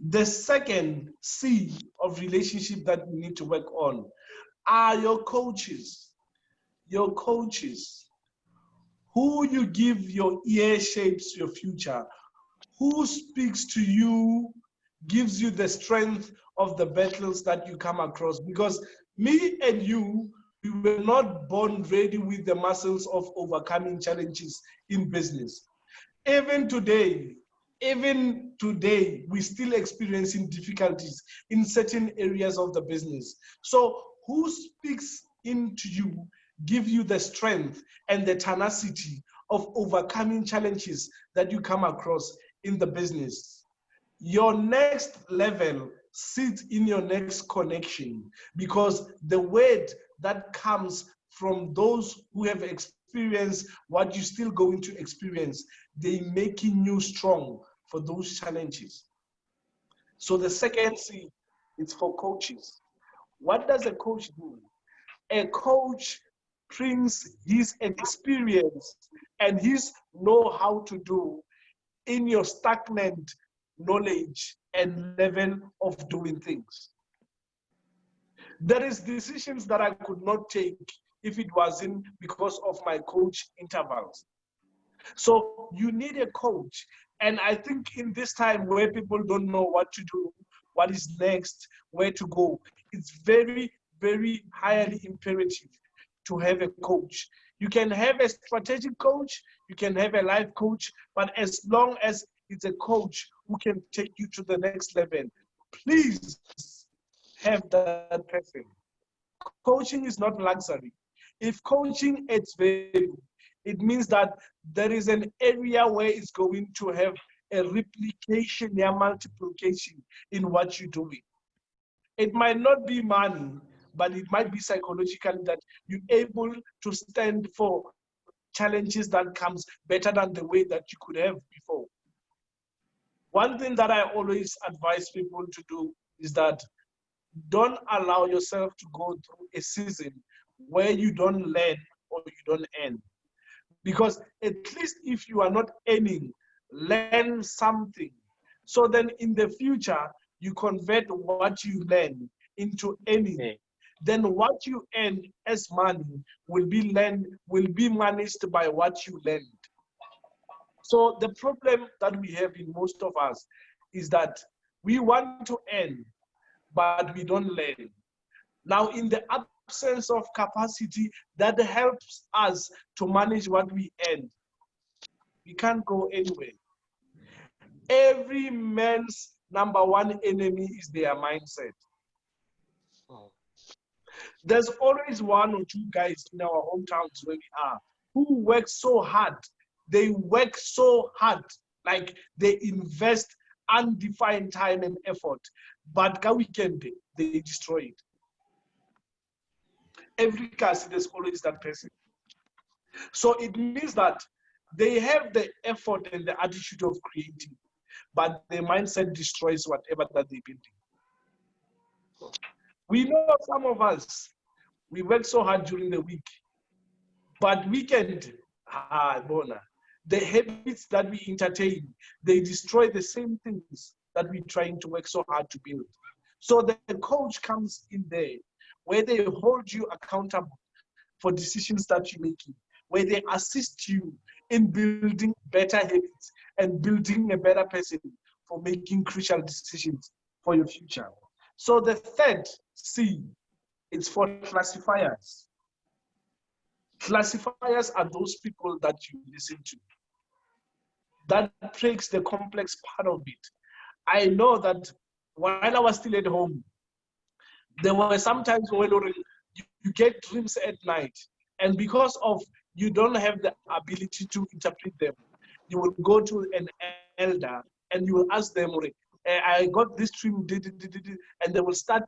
The second C of relationship that we need to work on are your coaches. Your coaches, who you give your ear shapes your future. Who speaks to you, gives you the strength of the battles that you come across. Because me and you, we were not born ready with the muscles of overcoming challenges in business. Even today, we're still experiencing difficulties in certain areas of the business. So who speaks into you, give you the strength and the tenacity of overcoming challenges that you come across in the business? Your next level sits in your next connection, because the word that comes from those who have experienced what you're still going to experience, they making you strong for those challenges. So the second C is for coaches. What does a coach do? A coach brings his experience and his know-how to do in your stagnant knowledge and level of doing things. There is decisions that I could not take if it wasn't because of my coach intervals. So you need a coach. And I think in this time where people don't know what to do, what is next, where to go, it's very, very highly imperative to have a coach. You can have a strategic coach, you can have a life coach, but as long as it's a coach who can take you to the next level, please have that person. Coaching is not luxury. If coaching adds value, it means that there is an area where it's going to have a replication, a multiplication in what you're doing. It might not be money, but it might be psychologically that you're able to stand for challenges that comes better than the way that you could have before. One thing that I always advise people to do is that don't allow yourself to go through a season where you don't learn or you don't earn. Because at least if you are not earning, learn something. So then in the future, you convert what you learn into earning. Yeah. Then what you earn as money will be managed by what you learned. So the problem that we have in most of us is that we want to earn, but we don't learn. Now, in the absence of capacity that helps us to manage what we earn, we can't go anywhere. Every man's number one enemy is their mindset. There's always one or two guys in our hometowns where we are who work so hard. They work so hard, like they invest undefined time and effort, but ka weekend they destroy it. Every case, there's always that person. So it means that they have the effort and the attitude of creating, but their mindset destroys whatever that they're building. We know some of us, we work so hard during the week, but weekend, the habits that we entertain, they destroy the same things that we're trying to work so hard to build. So the coach comes in there, where they hold you accountable for decisions that you're making, where they assist you in building better habits and building a better person for making crucial decisions for your future. So the third C, it's for classifiers. Classifiers are those people that you listen to. That breaks the complex part of it. I know that while I was still at home, there were sometimes when you get dreams at night, and because of you don't have the ability to interpret them, you will go to an elder and you will ask them, I got this dream, and they will start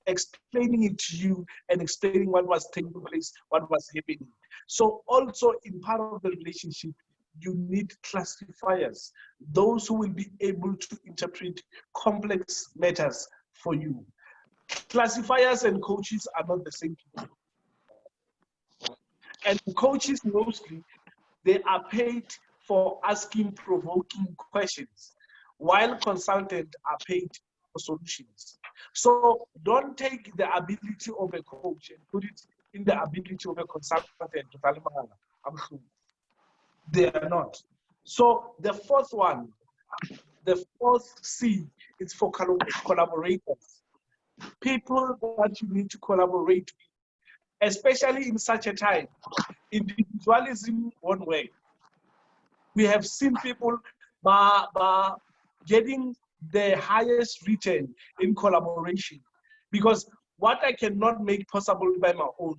explaining it to you and explaining what was taking place, what was happening. So also in part of the relationship, you need classifiers, those who will be able to interpret complex matters for you. Classifiers and coaches are not the same people. And coaches mostly, they are paid for asking provoking questions, while consultants are paid for solutions. So don't take the ability of a coach and put it in the ability of a consultant. They are not. So the fourth one, the fourth C, is for collaborators. People that you need to collaborate with, especially in such a time. Individualism won't work. We have seen people getting the highest return in collaboration, because what I cannot make possible by my own,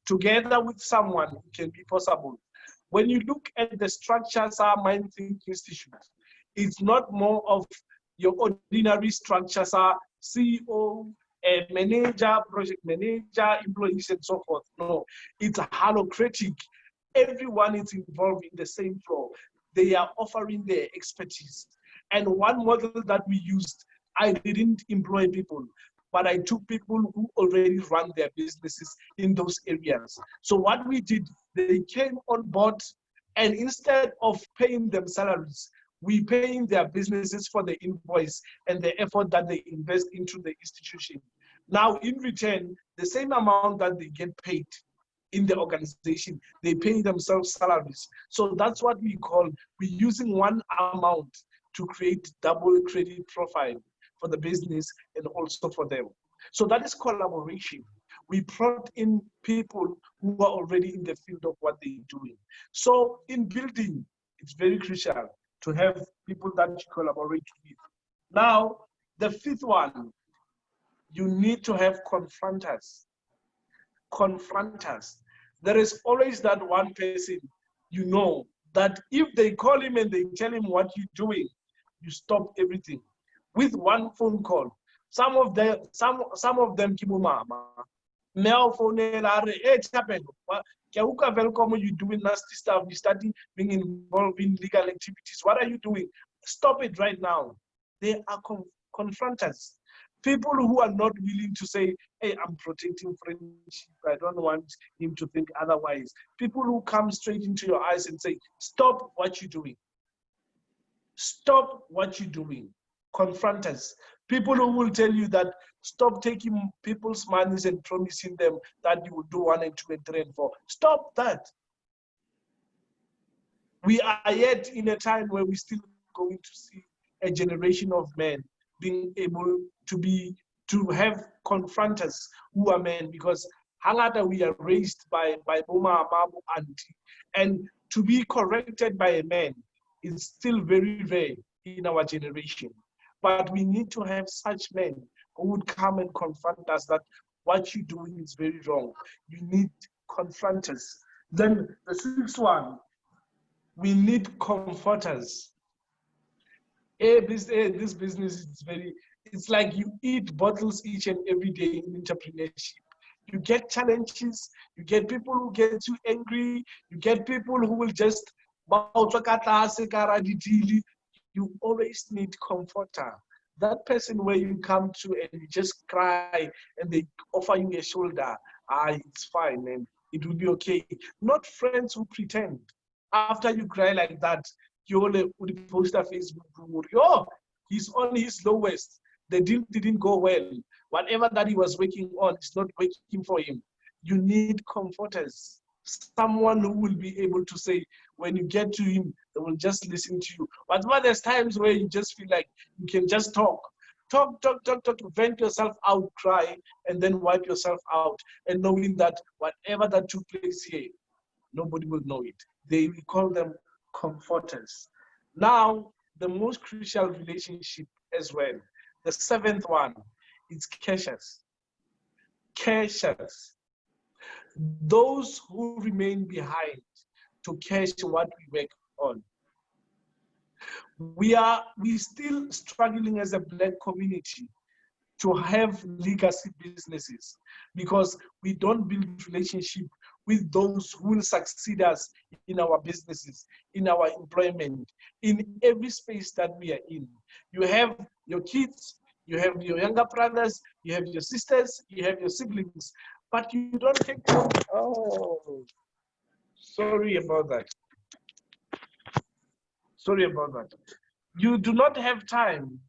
together with someone, it can be possible. When you look at the structures our Mind Think Institute, it's not more of your ordinary structures are CEO, manager, project manager, employees, and so forth. No, it's holocratic. Everyone is involved in the same flow. They are offering their expertise. And one model that we used, I didn't employ people, but I took people who already run their businesses in those areas. So what we did, they came on board, and instead of paying them salaries, we paying their businesses for the invoice and the effort that they invest into the institution. Now, in return, the same amount that they get paid in the organization, they pay themselves salaries. So that's what we call, we're using one amount to create double credit profile for the business and also for them. So that is collaboration. We brought in people who are already in the field of what they're doing. So in building, it's very crucial to have people that you collaborate with. Now, The fifth one, you need to have confronters. Confronters. There is always that one person, you know, that if they call him and they tell him what you're doing, you stop everything with one phone call. Some of them, kibu mama. Male phone, hey, welcome, you doing nasty stuff, you starting being involved in legal activities. What are you doing? Stop it right now. They are confronters. People who are not willing to say, hey, I'm protecting friendship. I don't want him to think otherwise. People who come straight into your eyes and say, stop what you're doing. Stop what you're doing. Confronters. People who will tell you that stop taking people's monies and promising them that you will do 1 and 2 and 3 and 4. Stop that. We are yet in a time where we're still going to see a generation of men being able to have confronters who are men, because hangata we are raised by Boma Amabu auntie, and to be corrected by a man is still very rare in our generation. But we need to have such men who would come and confront us that what you're doing is very wrong. You need confronters. Then the sixth one, we need comforters. This business is it's like you eat bottles each and every day in entrepreneurship. You get challenges, you get people who get too angry, you get people who will just, you always need comforter. That person where you come to and you just cry and they offer you a shoulder, it's fine and it will be okay. Not friends who pretend. After you cry like that, you only post a Facebook, oh, he's on his lowest. The deal didn't go well. Whatever that he was working on is not working for him. You need comforters. Someone who will be able to say, when you get to him, they will just listen to you. But there's times where you just feel like you can just talk, vent yourself out, cry, and then wipe yourself out, and knowing that whatever that took place here, nobody will know it. We call them comforters. Now, the most crucial relationship as well, the seventh one, is cashers. Cashers. Those who remain behind to cash what we work on. We still struggling as a Black community to have legacy businesses because we don't build relationship with those who will succeed us in our businesses, in our employment, in every space that we are in. You have your kids, you have your younger brothers, you have your sisters, you have your siblings, but you don't take them. Oh, sorry about that. Sorry about that. You do not have time.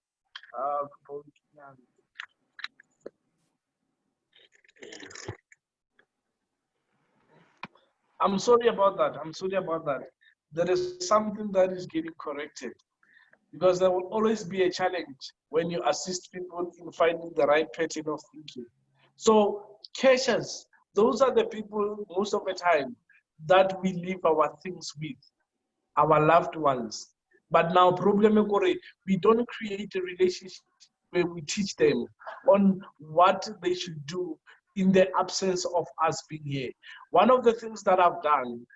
I'm sorry about that. I'm sorry about that. There is something that is getting corrected because there will always be a challenge when you assist people in finding the right pattern of thinking. So cashers, those are the people most of the time that we leave our things with, our loved ones. But now, we don't create a relationship where we teach them on what they should do in the absence of us being here. One of the things that I've done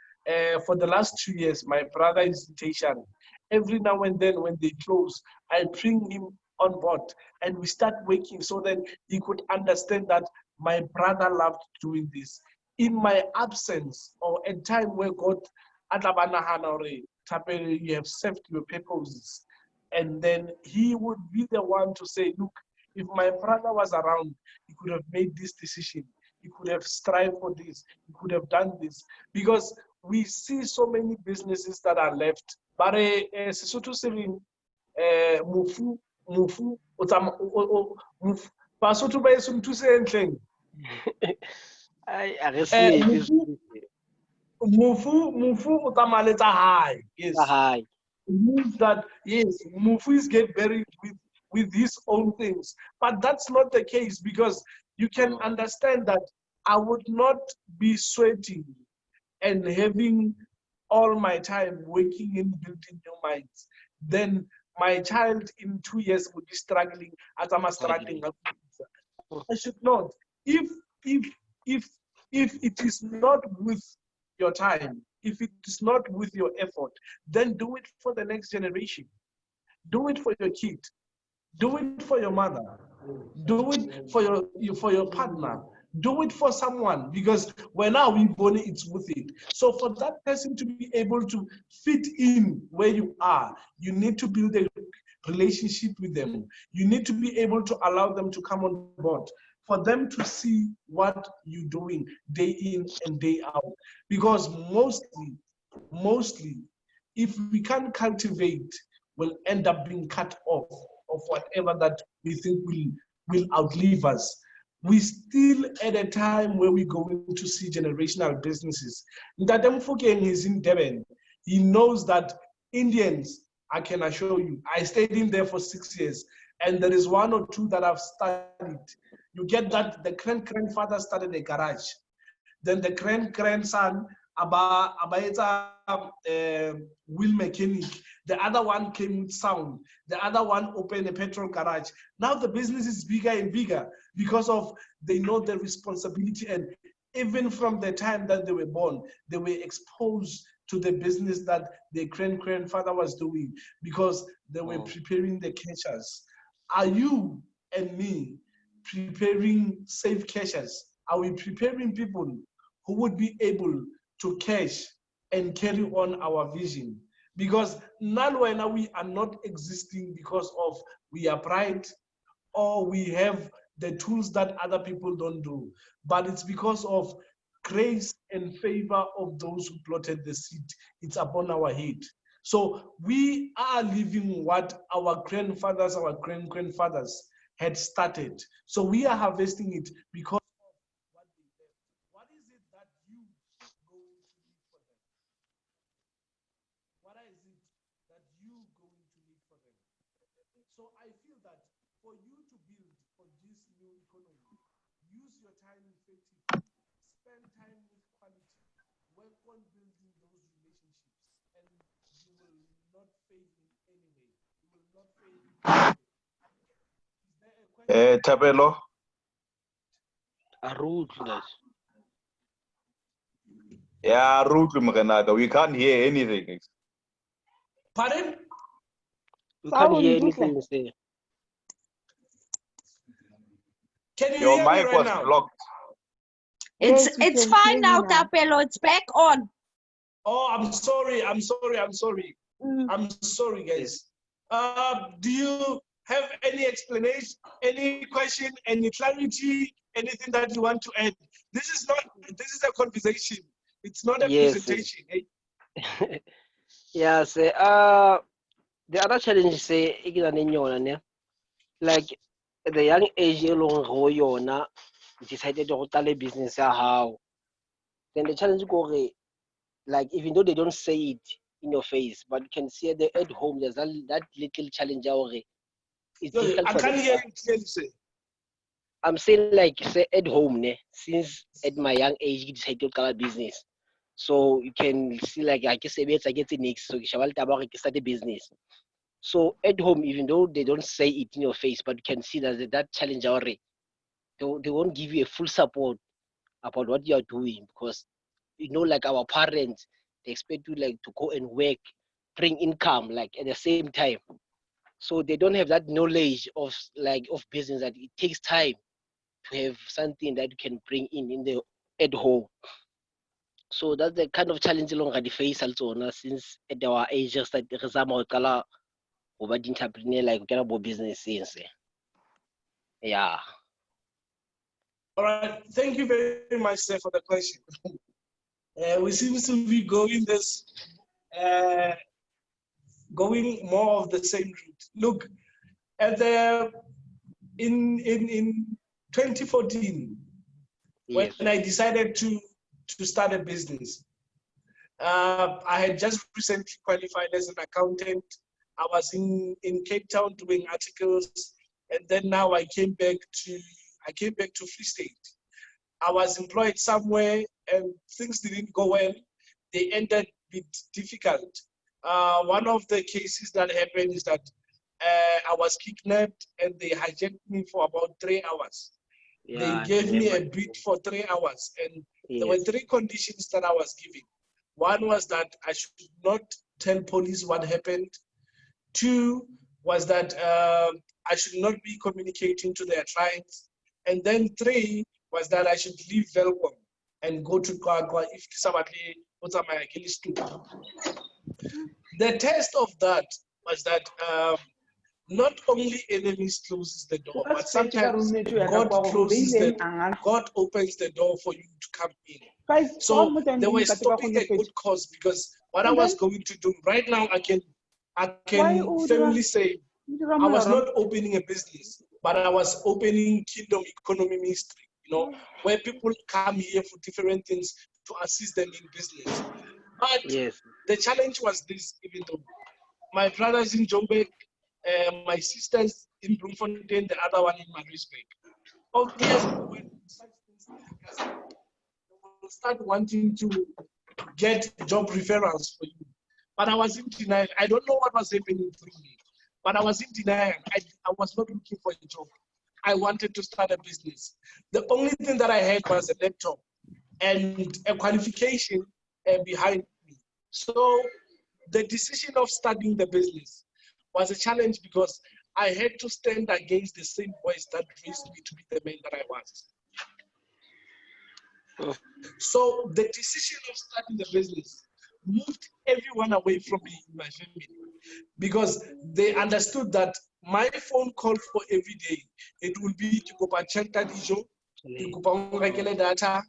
for the last 2 years, my brother is in Taishan. Every now and then when they close, I bring him on board and we start working so that he could understand that my brother loved doing this. In my absence or a time where God, you have served your purposes. And then he would be the one to say, look, if my brother was around, he could have made this decision. He could have strived for this. He could have done this. Because we see so many businesses that are left. But Sesotho saying, mufu, Basotho ba yeso mthuse entleng. Mufu o tamaletsa hae. Yes. It means that yes, Mufus get buried with his own things. But that's not the case because you can understand that I would not be sweating and having all my time working in building new mines. Then my child in 2 years will be struggling as I'm struggling. I should not. If it is not with your time, if it is not with your effort, then do it for the next generation. Do it for your kid. Do it for your mother. Do it for your partner. Do it for someone, because when now we born it's with it. So for that person to be able to fit in where you are, you need to build a relationship with them. You need to be able to allow them to come on board, for them to see what you're doing day in and day out. Because mostly, if we can't cultivate, we'll end up being cut off of whatever that we think will outlive us. We still at a time where we're going to see generational businesses. Ndadem Fukeng is in Devon. He knows that Indians, I can assure you, I stayed in there for 6 years, and there is one or two that I've studied. You get that the grandfather started a garage. Then the grandson, wheel mechanic. The other one came with sound. The other one opened a petrol garage. Now the business is bigger and bigger because of they know the responsibility, and even from the time that they were born, they were exposed to the business that their grandfather was doing, because they were preparing the cashers. Are you and me preparing safe cashers? Are we preparing people who would be able to cash and carry on our vision? Because now we are not existing because of we are bright or we have the tools that other people don't do, but it's because of grace and favor of those who plotted the seed. It's upon our head. So we are living what our grandfathers, our grandfathers had started. So we are harvesting it because of what they did. What is it that you going to leave for them? What is it that you going to leave for them? So I feel that for you to build for this new economy, use your time effectively, spend time with quality, work on building those relationships, and you will not fail in any way. You will not fail in any way. Is there a question? Tabelo. Yeah, Ruth Mrenaga. We can't hear anything. Pardon? We can't hear anything, sir. Can you Your hear me mic right was now? blocked. It's we it's can fine hear you now, now. Tapelo. It's back on. Oh, I'm sorry. I'm sorry, guys. Do you have any explanation, any question, any clarity, anything that you want to add? This is a conversation. It's not a presentation. Eh? Yeah, sir. The other challenge, say, like at the young age, you decided to start a business. How? Then the challenge go, like, even though they don't say it in your face, but you can see at home, there's that little challenge. It's No, difficult I for can't them. hear you clearly, sir. I'm saying, like, say at home, since at my young age, you decided to start a business. So you can see, like, I guess I get the next. So you start a business. So at home, even though they don't say it in your face, but you can see that challenge already. They won't give you a full support about what you are doing, because like our parents, they expect you like to go and work, bring income like at the same time. So they don't have that knowledge of business, that it takes time to have something that you can bring in the at home. So that's the kind of challenge along the face also since at our age, just like the result kala over the entrepreneur, like we about business since. Yeah. All right. Thank you very much, sir, for the question. We seem to be going going more of the same route. Look, in 2014, Yes. when I decided to start a business, I had just recently qualified as an accountant. I was in Cape Town doing articles, and then now I came back to Free State. I was employed somewhere, and things didn't go well. They ended a bit difficult. One of the cases that happened is that I was kidnapped and they hijacked me for about 3 hours. Yeah, They I gave me a remember. beat for 3 hours, and there were Yes. 3 conditions that I was given. One was that I should not tell police what happened. 2 was that I should not be communicating to their clients. And then 3 was that I should leave Velcom and go to Kwagwa if somebody puts on my Achilles too. The test of that was that not only enemies closes the door, but sometimes God closes God opens the door for you to come in. So they were stopping a good cause, because what I was going to do right now, I can firmly say I was not opening a business, but I was opening Kingdom Economy Ministry, where people come here for different things to assist them in business. But Yes. the challenge was this, even though my brothers in Joburg, my sisters in Bloemfontein, the other one in Maritzburg. Obviously, when such things happen, they will start wanting to get job referrals for you. But I was in denial. I don't know what was happening through me, but I was in denial. I was not looking for a job. I wanted to start a business. The only thing that I had was a laptop and a qualification behind me. So the decision of starting the business was a challenge, because I had to stand against the same voice that raised me to be the man that I was. So the decision of starting the business moved everyone away from me in my family, because they understood that my phone call for every day, it will be to go chanta dijo, to go data,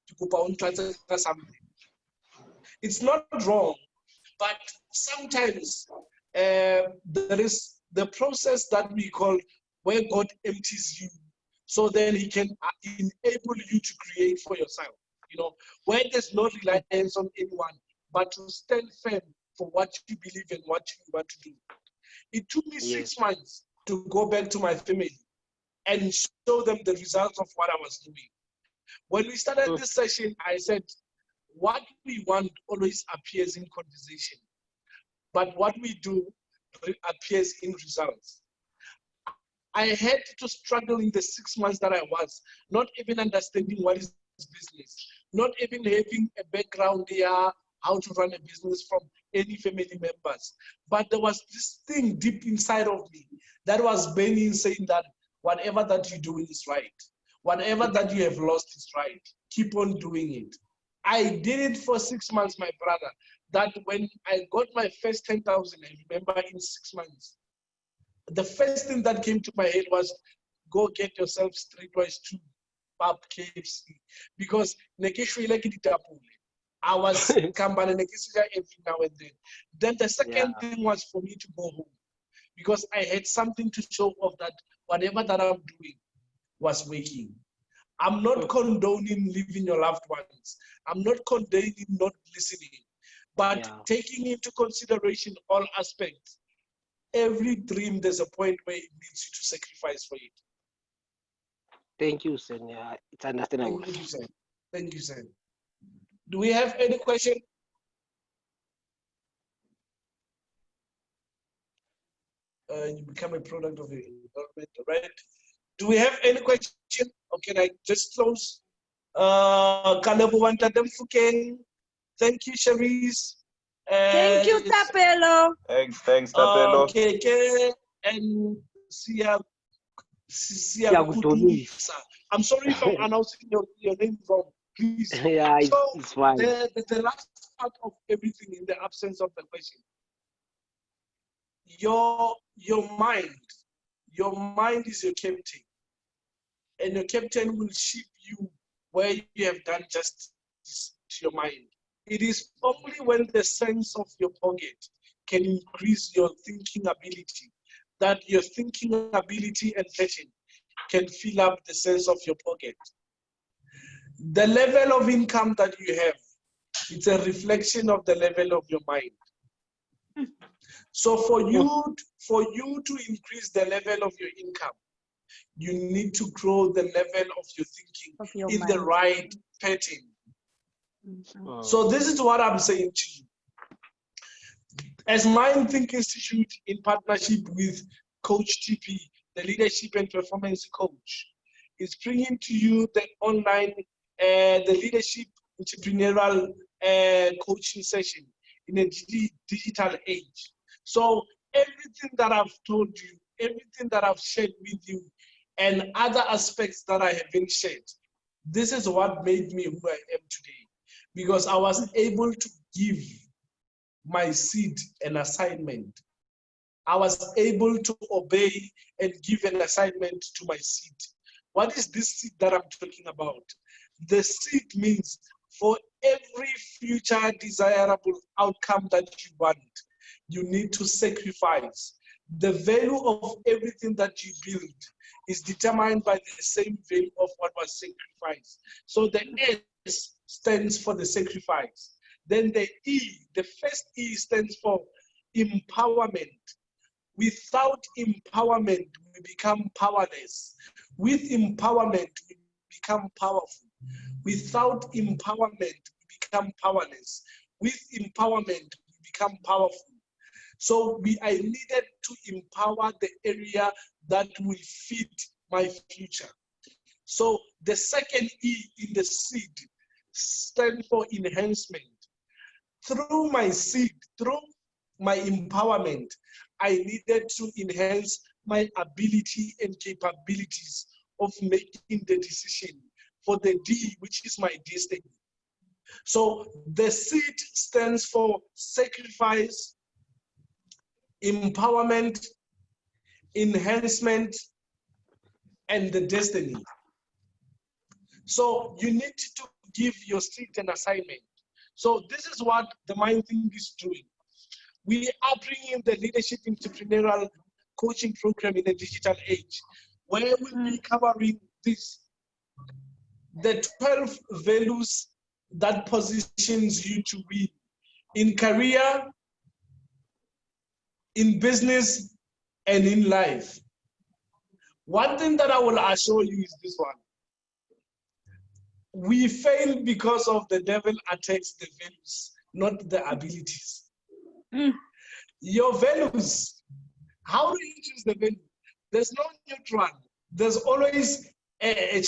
to go something. It's not wrong, but sometimes there is the process that we call where God empties you, so then He can enable you to create for yourself. Where there's no reliance on anyone, but to stand firm for what you believe and what you want to do. It took me 6 months to go back to my family and show them the results of what I was doing. When we started this session, I said, what we want always appears in conversation, but what we do appears in results. I had to struggle in the 6 months that I was, not even understanding what is business, not even having a background there, how to run a business from any family members. But there was this thing deep inside of me that was burning, saying that whatever that you're doing is right. Whatever that you have lost is right. Keep on doing it. I did it for 6 months, my brother. That when I got my first 10,000, I remember in 6 months, the first thing that came to my head was, go get yourself Streetwise 2 pub KFC, because I was every now and then. Then the second thing was for me to go home, because I had something to show off that whatever that I'm doing was working. I'm not condoning leaving your loved ones. I'm not condoning not listening, but taking into consideration all aspects. Every dream, there's a point where it needs you to sacrifice for it. Thank you, sir. Yeah, it's understandable. Thank you, sir. Thank you, sir. Do we have any question? You become a product of the environment, right? Do we have any question? Or can I just close? Thank you, Cherise. Thank you, Tapelo. Thanks, Tapelo. Okay, and Sia. I'm sorry if I'm announcing your name wrong. Please. Yeah, it's fine. The last part of everything, in the absence of the question, your mind is your captain, and your captain will ship you where you have done justice to your mind. It is only when the sense of your pocket can increase your thinking ability, that your thinking ability and passion can fill up the sense of your pocket. The level of income that you have, it's a reflection of the level of your mind. So for you to increase the level of your income, you need to grow the level of your thinking in the right pattern. So this is what I'm saying to you. As MindThink Institute, in partnership with Coach TP, the Leadership and Performance Coach, is bringing to you the online, the Leadership Entrepreneurial Coaching session in a digital age. So everything that I've told you, everything that I've shared with you, and other aspects that I haven't shared, this is what made me who I am today, because I was able to give my seed an assignment. I was able to obey and give an assignment to my seed. What is this seed that I'm talking about? The seed means for every future desirable outcome that you want, you need to sacrifice. The value of everything that you build is determined by the same value of what was sacrificed. So the S stands for the sacrifice. Then the E, the first E stands for empowerment. Without empowerment, we become powerless. With empowerment, we become powerful. Without empowerment, we become powerless. With empowerment, we become powerful. So I needed to empower the area that will fit my future. So the second E in the seed stands for enhancement. Through my seed, through my empowerment, I needed to enhance my ability and capabilities of making the decision for the D, which is my destiny. So the seed stands for sacrifice, empowerment, enhancement, and the destiny. So you need to give your seed an assignment. So this is what the MindThink is doing. We are bringing the Leadership Entrepreneurial Coaching Program in a digital age, where we'll be covering this, the 12 values that positions you to win in career, in business, and in life. One thing that I will assure you is this one. We fail because of the devil attacks the values, not the abilities. Your values, how do you choose the value? There's no neutral. There's always a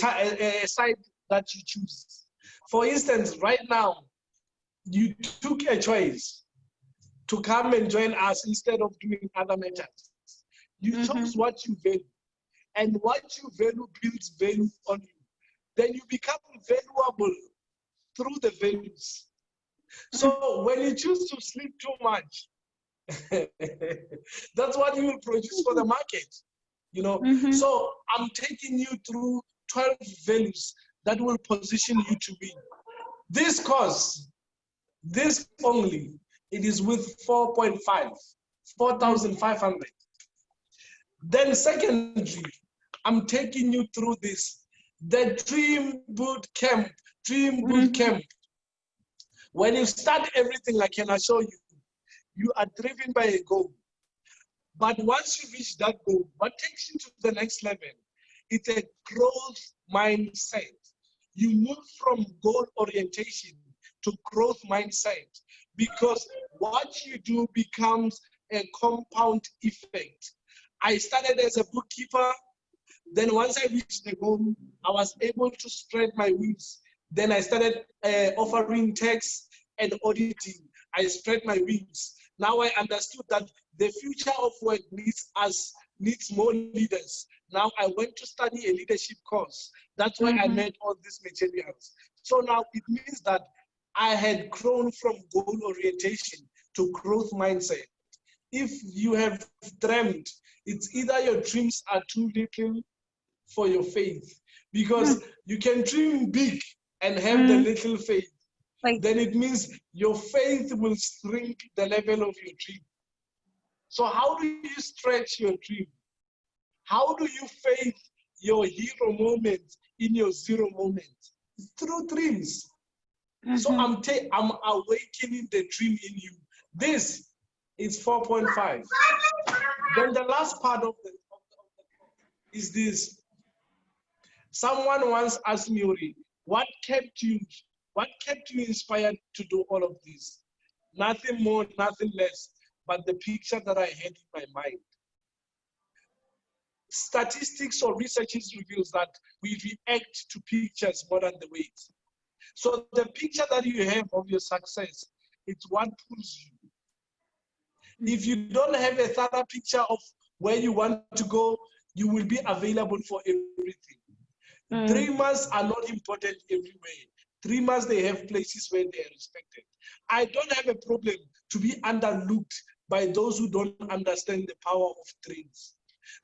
side that you choose. For instance, right now, you took a choice to come and join us instead of doing other matters. You chose what you value. And what you value builds value on you. Then you become valuable through the values. So when you choose to sleep too much, that's what you will produce for the market, you know. So I'm taking you through 12 values that will position you to win. This course, this only, it is with 4,500. Then secondly, I'm taking you through this, the Dream Boot Camp. When you start everything, I can assure you, you are driven by a goal. But once you reach that goal, what takes you to the next level? It's a growth mindset. You move from goal orientation to growth mindset, because what you do becomes a compound effect. I started as a bookkeeper. Then once I reached the goal, I was able to spread my wings. Then I started offering tax and auditing. I spread my wings. Now I understood that the future of work needs more leaders. Now I went to study a leadership course. That's why I made all these materials. So now it means that I had grown from goal orientation to growth mindset. If you have dreamt, it's either your dreams are too little for your faith, because you can dream big and have the little faith. Then it means your faith will shrink the level of your dream. So how do you stretch your dream? How do you faith your hero moments in your zero moments? Through dreams. So I'm awakening the dream in you. This is 4.5. Then the last part of the is this. Someone once asked me, Uri, what kept you inspired to do all of this? Nothing more, nothing less but the picture that I had in my mind. Statistics or researches reveals that we react to pictures more than the words. So the picture that you have of your success, it's what pulls you. If you don't have a thorough picture of where you want to go, you will be available for everything. 3 months are not important everywhere. 3 months, they have places where they are respected. I don't have a problem to be underlooked by those who don't understand the power of dreams.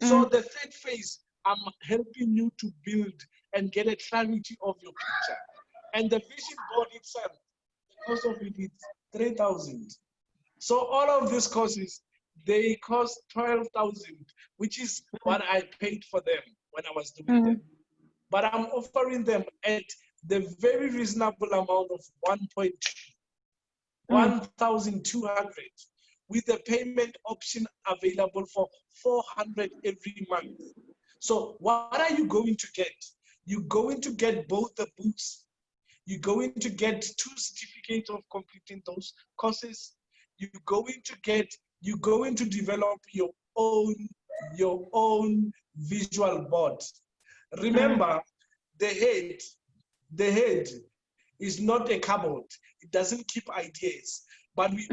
So the third phase, I'm helping you to build and get a clarity of your picture. And the vision board itself, the cost of it is 3,000. So all of these courses, they cost 12,000, which is what I paid for them when I was doing them. But I'm offering them at the very reasonable amount of 1.2, 1,200, with a payment option available for 400 every month. So what are you going to get? You're going to get both the books. You're going to get 2 certificates of completing those courses. You're going to develop your own visual board. Remember, the head is not a cupboard. It doesn't keep ideas. But we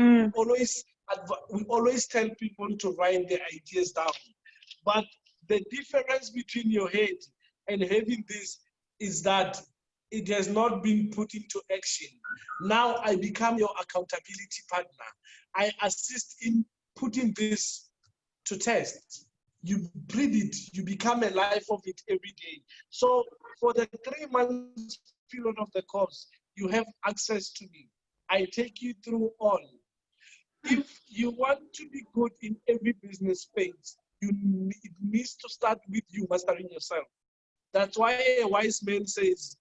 always tell people to write their ideas down. But the difference between your head and having this is that it has not been put into action. Now I become your accountability partner. I assist in putting this to test. You breathe it, you become a life of it every day. So for the 3 months period of the course, you have access to me. I take you through all. If you want to be good in every business space, it needs to start with you mastering yourself. That's why a wise man says,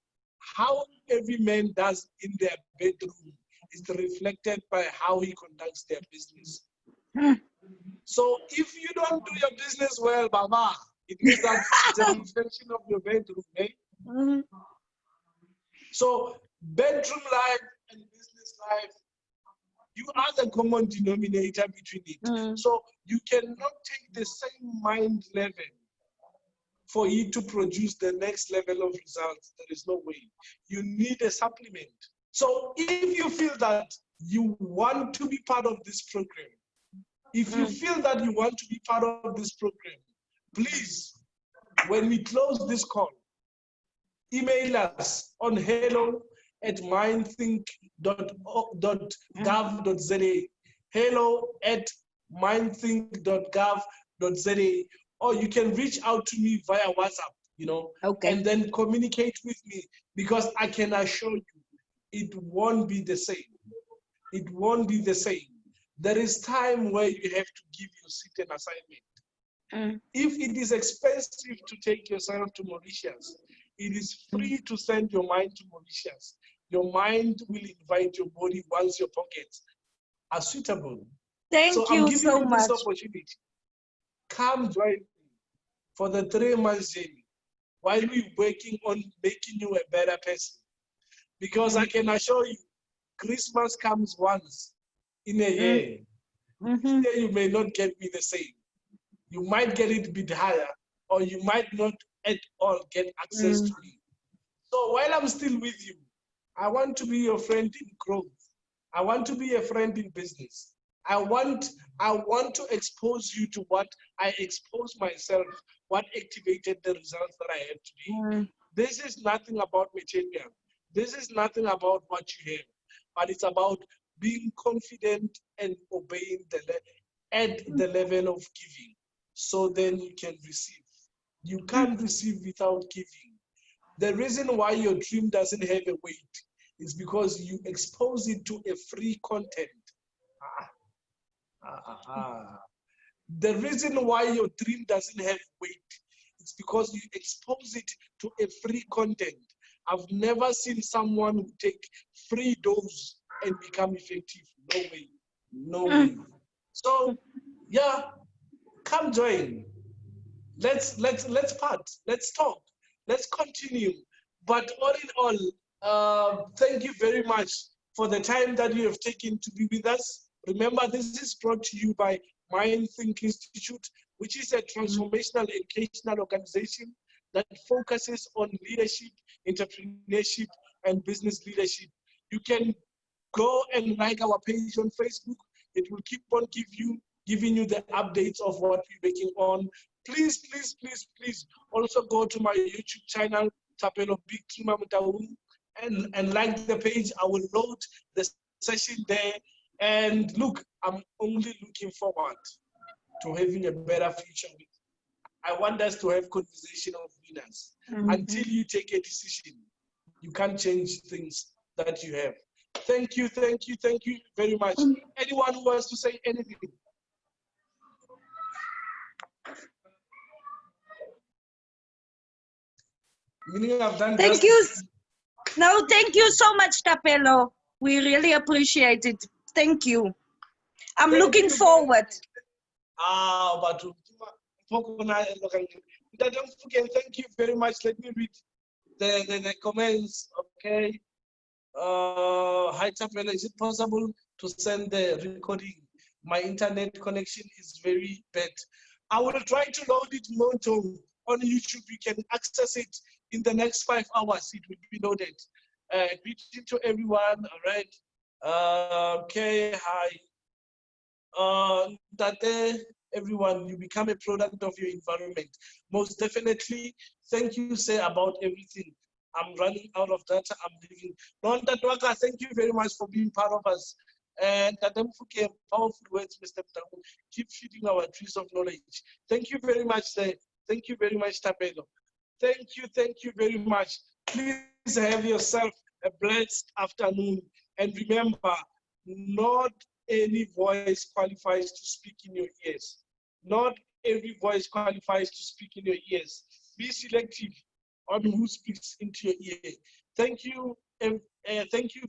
how every man does in their bedroom is reflected by how he conducts their business. So if you don't do your business well, Baba, it means that it's a reflection of your bedroom, eh? So bedroom life and business life, you are the common denominator between it. So you cannot take the same mind level for it to produce the next level of results. There is no way. You need a supplement. So if you feel that you want to be part of this program, if you feel that you want to be part of this program, please, when we close this call, email us on hello@mindthink.gov.za, hello@mindthink.gov.za, or you can reach out to me via WhatsApp, and then communicate with me, because I can assure you, it won't be the same. It won't be the same. There is time where you have to give your seat an assignment. If it is expensive to take yourself to Mauritius, it is free to send your mind to Mauritius. Your mind will invite your body once your pockets are suitable. Thank you so much. This opportunity. Come join me for the 3 months journey while we're working on making you a better person. Because I can assure you, Christmas comes once in a year. This year you may not get me the same. You might get it a bit higher, or you might not at all get access to me. So while I'm still with you, I want to be your friend in growth. I want to be a friend in business. I want to expose you to what I exposed myself, what activated the results that I have today. This is nothing about material. This is nothing about what you have, but it's about being confident and obeying at the level of giving. So then you can receive. You can't receive without giving. The reason why your dream doesn't have a weight is because you expose it to a free content. The reason why your dream doesn't have weight is because you expose it to a free content. I've never seen someone who take free dose and become effective. No way. No way. So yeah, come join. Let's part. Let's talk. Let's continue. But all in all, thank you very much for the time that you have taken to be with us. Remember, this is brought to you by Mind Think Institute, which is a transformational educational organization that focuses on leadership, entrepreneurship, and business leadership. You can go and like our page on Facebook. It will keep on giving you the updates of what we're making on. Please, please, please, please also go to my YouTube channel, Tapelo Big Tuma Mutaung, and like the page. I will load the session there. And look, I'm only looking forward to having a better future. I want us to have conversation of winners. Until you take a decision, you can't change things that you have. Thank you, thank you, thank you very much. Anyone who wants to say anything? Meaning I've done Thank justice. you. No, thank you so much, Tapelo. We really appreciate it. Thank you. I'm Thank looking you. forward. But don't forget, thank you very much. Let me read the comments, okay? Hi, Tapelo, is it possible to send the recording? My internet connection is very bad. I will try to load it on YouTube. You can access it in the next 5 hours. It will be loaded. Greeting to everyone, all right? Okay, hi. Tate, everyone, you become a product of your environment. Most definitely, thank you, say about everything. I'm running out of data, I'm leaving. Nonta Dwaka, thank you very much for being part of us. And Tatemfuke, powerful words, Mr. Mtamu. Keep feeding our trees of knowledge. Thank you very much, sir. Thank you very much, Tapelo. Thank you very much. Please have yourself a blessed afternoon. And remember, not any voice qualifies to speak in your ears. Not every voice qualifies to speak in your ears. Be selective on who speaks into your ear. Thank you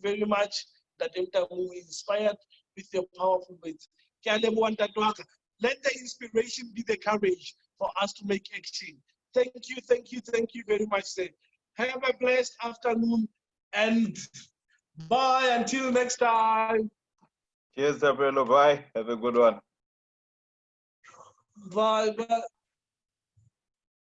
very much that we inspired with your powerful words. Let the inspiration be the courage for us to make action. Thank you very much, sir. Have a blessed afternoon and bye until next time. Cheers, Tapelo. Bye. Have a good one. Bye.